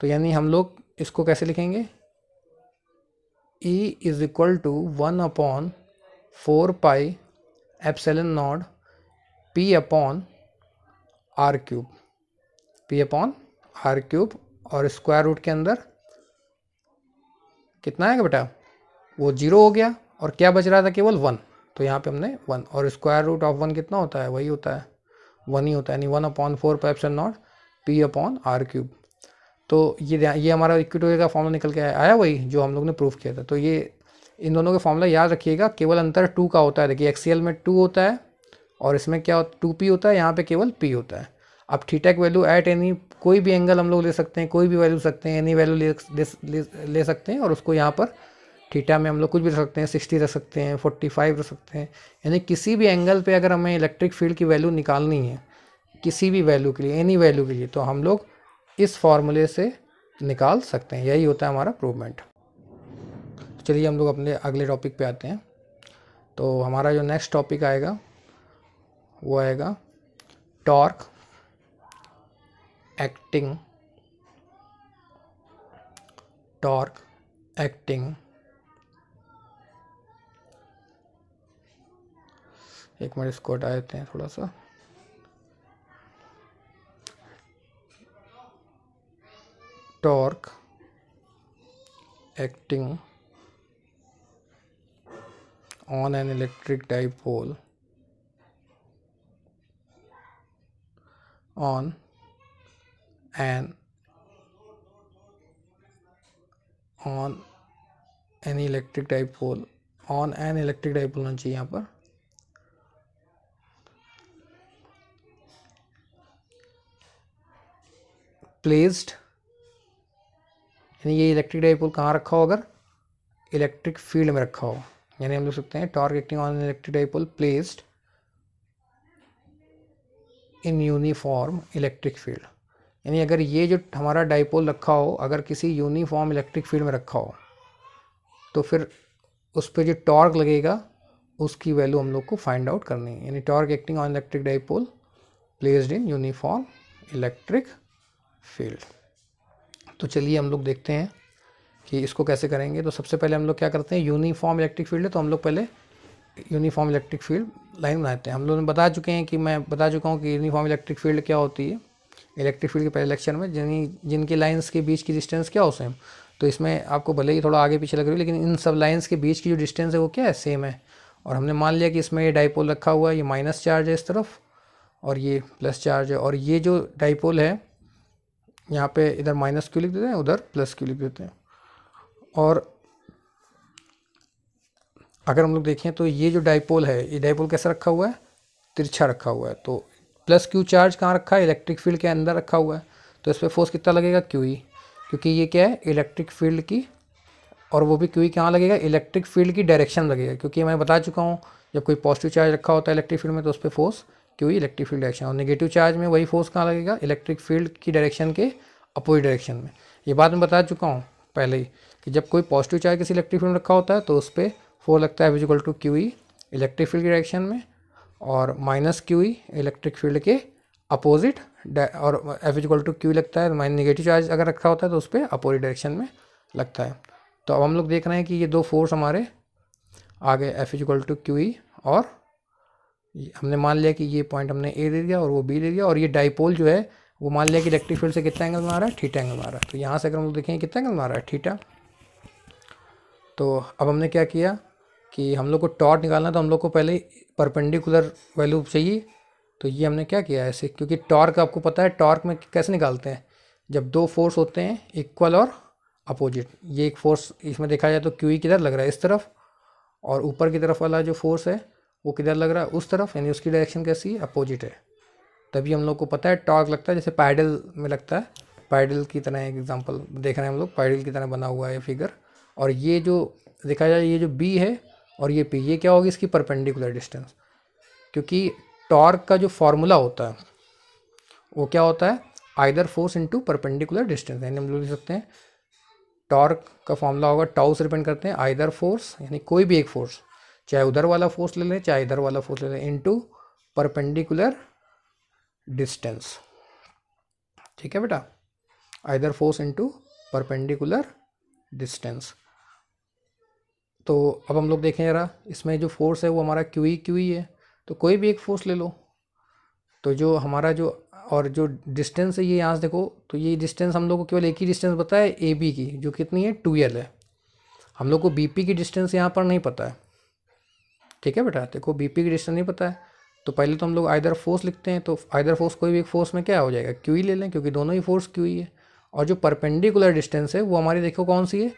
तो यानी हम लोग इसको कैसे लिखेंगे, E is equal to 1/4 pi epsilon naught P upon R cube, और स्क्वायर रूट के अंदर कितना आएगा बेटा, वो 0 हो गया और क्या बच रहा था केवल 1, तो यहाँ पे हमने 1, और स्क्वायर रूट ऑफ 1 कितना होता है, वही होता है 1 ही होता है, यानी 1/4 pi epsilon naught P upon R cube. तो ये हमारा इक्विटोरियल का फॉर्मूला निकल के आया वही जो हम लोग ने प्रूफ किया था। तो ये इन दोनों के फॉर्मूला याद रखिएगा, केवल अंतर 2 का होता है। देखिए एक्सीएल में 2 होता है और इसमें क्या 2p होता है, यहाँ पे केवल p होता है। अब थीटा की वैल्यू एट एनी कोई भी एंगल हम लोग ले सकते हैं, कोई भी वैल्यू सकते हैं, एनी वैल्यू ले सकते हैं, और उसको यहाँ पर थीटा में हम लोग कुछ भी रख सकते हैं, 60 रख सकते हैं, 45 रख सकते हैं, यानी किसी भी एंगल पे अगर हमें इलेक्ट्रिक फील्ड की वैल्यू निकालनी है किसी भी वैल्यू के लिए, एनी वैल्यू के लिए, तो हम लोग इस फॉर्मूले से निकाल सकते हैं। यही होता है हमारा प्रूवमेंट। चलिए हम लोग अपने अगले टॉपिक पे आते हैं। तो हमारा जो नेक्स्ट टॉपिक आएगा वो आएगा टॉर्क एक्टिंग एक मिनट इसको हटा देते हैं थोड़ा सा। Torque acting on an electric dipole on an electric dipole होना चाहिए यहाँ पर, प्लेस्ड, यानी ये इलेक्ट्रिक डाइपोल कहाँ रखा हो, अगर इलेक्ट्रिक फील्ड में रखा हो, यानी हम लिख सकते हैं torque acting on electric dipole placed in uniform electric field, यानी अगर ये जो हमारा डाइपोल रखा हो अगर किसी यूनिफॉर्म इलेक्ट्रिक फील्ड में रखा हो तो फिर उस पर जो टॉर्क लगेगा उसकी वैल्यू हम लोग को फाइंड आउट करनी है, यानी torque acting on electric dipole placed in uniform electric field. तो चलिए हम लोग देखते हैं कि इसको कैसे करेंगे। तो सबसे पहले हम लोग क्या करते हैं, यूनिफॉर्म इलेक्ट्रिक फील्ड है तो हम लोग पहले यूनिफॉर्म इलेक्ट्रिक फील्ड लाइन बनाते हैं। हम लोग ने बता चुके हैं कि मैं बता चुका हूँ कि यूनिफॉर्म इलेक्ट्रिक फील्ड क्या होती है इलेक्ट्रिक फील्ड के पहले लेक्चर में, जिनकी लाइंस के बीच की डिस्टेंस क्या हो सेम। तो इसमें आपको भले ही थोड़ा आगे पीछे लग रही है लेकिन इन सब लाइंस के बीच की जो डिस्टेंस है वो क्या है, सेम है। और हमने मान लिया कि इसमें ये डाइपोल रखा हुआ है, ये माइनस चार्ज है इस तरफ और ये प्लस चार्ज है, और ये जो डाइपोल है यहाँ पे इधर माइनस क्यू लिख देते हैं, उधर प्लस क्यू लिख देते हैं। और अगर हम लोग देखें तो ये जो डाइपोल है ये डाइपोल कैसा रखा हुआ है, तिरछा रखा हुआ है। तो प्लस क्यू चार्ज कहाँ रखा है, इलेक्ट्रिक फील्ड के अंदर रखा हुआ है, तो इस पर फोर्स कितना लगेगा क्यू ई, क्योंकि ये क्या है इलेक्ट्रिक फील्ड की, और वो भी क्यू ई कहाँ लगेगा, इलेक्ट्रिक फील्ड की डायरेक्शन लगेगा, क्योंकि मैं बता चुका हूँ जब कोई पॉजिटिव चार्ज रखा होता है इलेक्ट्रिक फील्ड में तो उस पर force Q E electric field direction, और नेगेटिव चार्ज में वही फोर्स कहाँ लगेगा, इलेक्ट्रिक फील्ड की डायरेक्शन के अपोजिट डायरेक्शन में। ये बात मैं बता चुका हूँ पहले ही कि जब कोई पॉजिटिव चार्ज किसी इलेक्ट्रिक फील्ड में रखा होता है तो उस पर फोर्स लगता है equal to Q E electric field की डायरेक्शन में, और minus Q E electric field के अपोजिट, और एफ इक्वल टू क्यू लगता है माइनस नेगेटिव चार्ज अगर रखा होता है तो उस पर अपोजिट डायरेक्शन में लगता है। तो अब हम लोग देख रहे हैं कि ये दो फोर्स हमारे आ गए F equal to Q E, और हमने मान लिया कि ये पॉइंट हमने ए दे दिया और वो बी दे दिया, और ये डाइपोल जो है वो मान लिया कि इलेक्ट्रिक फील्ड से कितना एंगल बना रहा है, थीटा एंगल बना रहा है। तो यहाँ से अगर हम लोग देखें कितना एंगल बना रहा है, थीटा। तो अब हमने क्या किया कि हम लोग को टॉर्क निकालना तो हम लोग को पहले परपेंडिकुलर वैल्यू चाहिए। तो ये हमने क्या किया ऐसे, क्योंकि टॉर्क आपको पता है टॉर्क में कैसे निकालते हैं, जब दो फोर्स होते हैं इक्वल और अपोजिट। ये एक फोर्स इसमें देखा जाए तो क्यू ई किधर लग रहा है, इस तरफ, और ऊपर की तरफ वाला जो फोर्स है वो किधर लग रहा है, उस तरफ, यानी उसकी डायरेक्शन कैसी है, अपोजिट है। तभी हम लोग को पता है टॉर्क लगता है जैसे पैडल में लगता है, पैडल की तरह एक एग्जांपल देख रहे हैं हम लोग, पैडल की तरह बना हुआ है फिगर। और ये जो देखा जाए ये जो बी है और ये पी, ये क्या होगी इसकी परपेंडिकुलर डिस्टेंस, क्योंकि टॉर्क का जो फॉर्मूला होता है वो क्या होता है, either force into perpendicular distance, यानी हम लोग लिख सकते हैं टॉर्क का फॉर्मूला होगा टाउ से डिपेंड करते हैं आइदर फोर्स, यानी कोई भी एक फोर्स, चाहे उधर वाला फोर्स ले लें चाहे इधर वाला फोर्स ले लें, इनटू परपेंडिकुलर डिस्टेंस। ठीक है बेटा, either force into perpendicular distance. तो अब हम लोग देखें जरा, इसमें जो फोर्स है वो हमारा क्यू ई है, तो कोई भी एक फोर्स ले लो। तो जो हमारा जो और जो डिस्टेंस है ये यहाँ से देखो, तो ये डिस्टेंस हम लोग को केवल एक ही डिस्टेंस पता है ए बी की, जो कितनी है 2L है। हम लोग को बी पी की डिस्टेंस यहाँ पर नहीं पता है। ठीक है बेटा, देखो बी पी की डिस्टेंस नहीं पता है, तो पहले तो हम लोग आइदर फोर्स लिखते हैं, तो आइदर फोर्स कोई भी एक फोर्स में क्या हो जाएगा, क्यू ई ले लें, क्योंकि दोनों ही फोर्स क्यू ई है। और जो परपेंडिकुलर डिस्टेंस है वो हमारी देखो कौन सी है,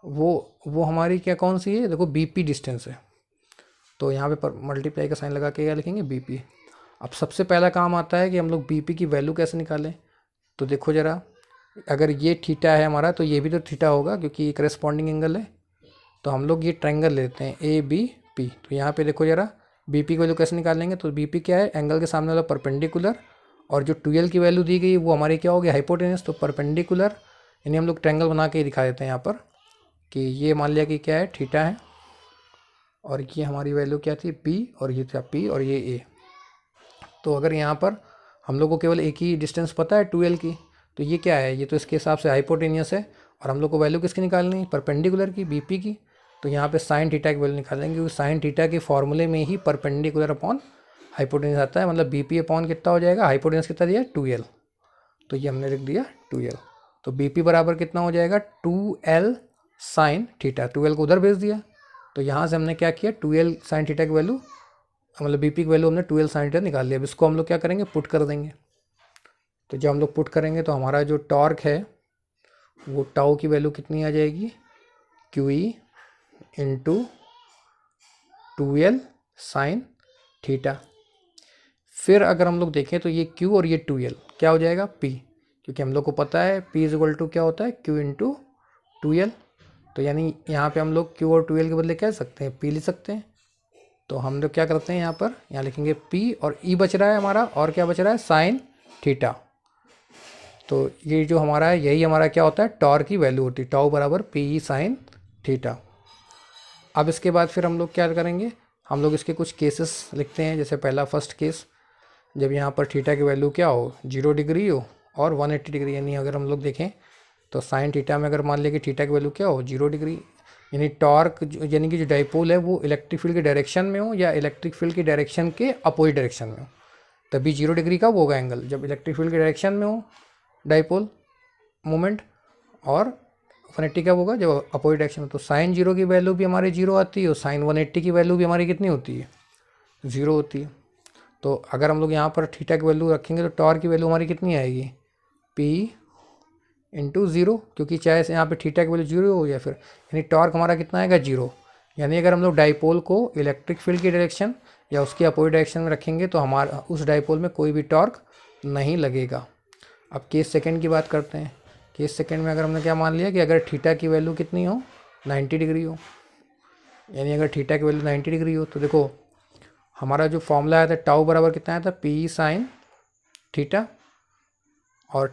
वो हमारी क्या कौन सी है, देखो बी पी डिस्टेंस है। तो यहाँ पे मल्टीप्लाई का साइन लगा के क्या लिखेंगे, बी पी। अब सबसे पहला काम आता है कि हम लोग बी पी की वैल्यू कैसे निकालें। तो देखो ज़रा, अगर ये थीटा है हमारा तो ये भी तो थीटा होगा क्योंकि करेस्पॉन्डिंग एंगल है। तो हम लोग ये ट्रायंगल लेते हैं ए बी पी। तो यहाँ पे देखो ज़रा, बी पी की वैल्यू कैसे निकालेंगे, तो बी पी क्या है, एंगल के सामने वाला परपेंडिकुलर, और जो 2L की वैल्यू दी गई वो हमारी क्या होगी, हाइपोटेनस। तो परपेंडिकुलर यानी हम लोग ट्रायंगल बना के दिखा देते हैं यहाँ पर कि ये मान लिया कि क्या है, थीटा है, और ये हमारी वैल्यू क्या थी, पी, और ये था पी, और ये ए। तो अगर यहाँ पर हम लोग को केवल एक ही डिस्टेंस पता है 2L की, तो ये क्या है, ये तो इसके हिसाब से हाइपोटेनियस है, और हम लोग को वैल्यू किसकी निकालनी है, परपेंडिकुलर की, बीपी की। तो यहाँ पे साइन थीटा की वैल्यू निकालेंगे, क्योंकि साइन थीटा के फॉर्मूले में ही परपेंडिकुलर अपॉन हाइपोटेनियस आता है, मतलब बीपी अपॉन कितना हो जाएगा, हाइपोटेनियस कितना दिया 2L, तो ये हमने लिख दिया 2L। तो बीपी बराबर कितना हो जाएगा, 2L साइन थीटा, 2L को उधर भेज दिया। तो यहाँ से हमने क्या किया, 2L साइन थीटा की वैल्यू, मतलब बीपी की वैल्यू हमने 2L साइन थीटा निकाल लिया। अब इसको हम लोग क्या करेंगे, पुट कर देंगे। तो जब हम लोग पुट करेंगे तो हमारा जो टॉर्क है वो टाउ की वैल्यू कितनी आ जाएगी, Q E into 2L sine theta. फिर अगर हम लोग देखें तो ये Q और ये 2L क्या हो जाएगा, P, क्योंकि हम लोग को पता है P इज इक्वल टू क्या होता है, Q इंटू 2L। तो यानी यहाँ पे हम लोग Q और 2L के बदले कह सकते हैं P लिख सकते हैं। तो हम लोग क्या करते हैं, यहाँ पर यहाँ लिखेंगे P, और E बच रहा है हमारा, और क्या बच रहा है, साइन थीटा। तो ये जो हमारा है यही हमारा क्या होता है, टॉर्क की वैल्यू होती है, टाउ बराबर पी साइन थीटा। अब इसके बाद फिर हम लोग क्या करेंगे, हम लोग इसके कुछ केसेस लिखते हैं। जैसे पहला फर्स्ट केस, जब यहाँ पर थीटा की वैल्यू क्या हो, 0 डिग्री हो और 180 डिग्री, यानी अगर हम लोग देखें तो साइन थीटा में अगर मान लिया कि थीटा की वैल्यू क्या हो, 0 डिग्री, यानी टॉर्क यानी कि जो डाइपोल है वो इलेक्ट्रिक फील्ड के डायरेक्शन में हो या इलेक्ट्रिक फील्ड की डायरेक्शन के अपोजिट डायरेक्शन में हो, तभी 0 डिग्री का होगा एंगल, जब इलेक्ट्रिक फील्ड के डायरेक्शन में हो डाइपोल मोमेंट, और 180 का होगा जब अपोजिट डायरेक्शन में। तो साइन 0 की वैल्यू भी हमारी 0 आती है, और साइन 180 की वैल्यू भी हमारी कितनी होती है, 0 होती है। तो अगर हम लोग यहाँ पर थीटा की वैल्यू रखेंगे तो टॉर्क की वैल्यू हमारी कितनी आएगी, P इंटू 0, क्योंकि चाहे से यहाँ पे थीटा की वैल्यू 0 हो या फिर, यानी टॉर्क हमारा कितना आएगा, 0। यानी अगर हम लोग डाइपोल को इलेक्ट्रिक फील्ड की डायरेक्शन या उसके अपोजिट डायरेक्शन में रखेंगे तो हमारा उस डाइपोल में कोई भी टॉर्क नहीं लगेगा। अब केस सेकंड की बात करते हैं। केस सेकंड में अगर हमने क्या मान लिया कि अगर थीटा की वैल्यू कितनी हो, 90 डिग्री हो, यानी अगर थीटा की वैल्यू 90 डिग्री हो, तो देखो हमारा जो फॉर्मूला आया था टाउ बराबर कितना आया था, पी साइन थीटा, और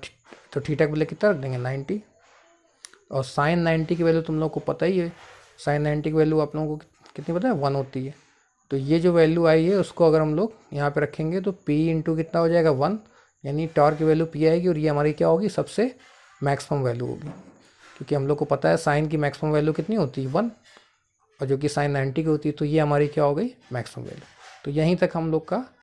तो थीटा की वैल्यू कितना रख देंगे, 90, और साइन 90 की वैल्यू तुम लोग को पता ही है, साइन 90 की वैल्यू आप लोगों को कितनी पता है, 1 होती है। तो ये जो वैल्यू आई है उसको अगर हम लोग यहाँ पे रखेंगे तो P इंटू कितना हो जाएगा, 1, यानी टॉर्क की वैल्यू P आएगी, और ये हमारी क्या होगी, सबसे मैक्सिमम वैल्यू होगी, क्योंकि हम लोग को पता है साइन की मैक्सिमम वैल्यू कितनी होती है, 1, और जो कि साइन 90 की होती है। तो ये हमारी क्या हो गई, मैक्सिमम वैल्यू। तो यहीं तक हम लोग का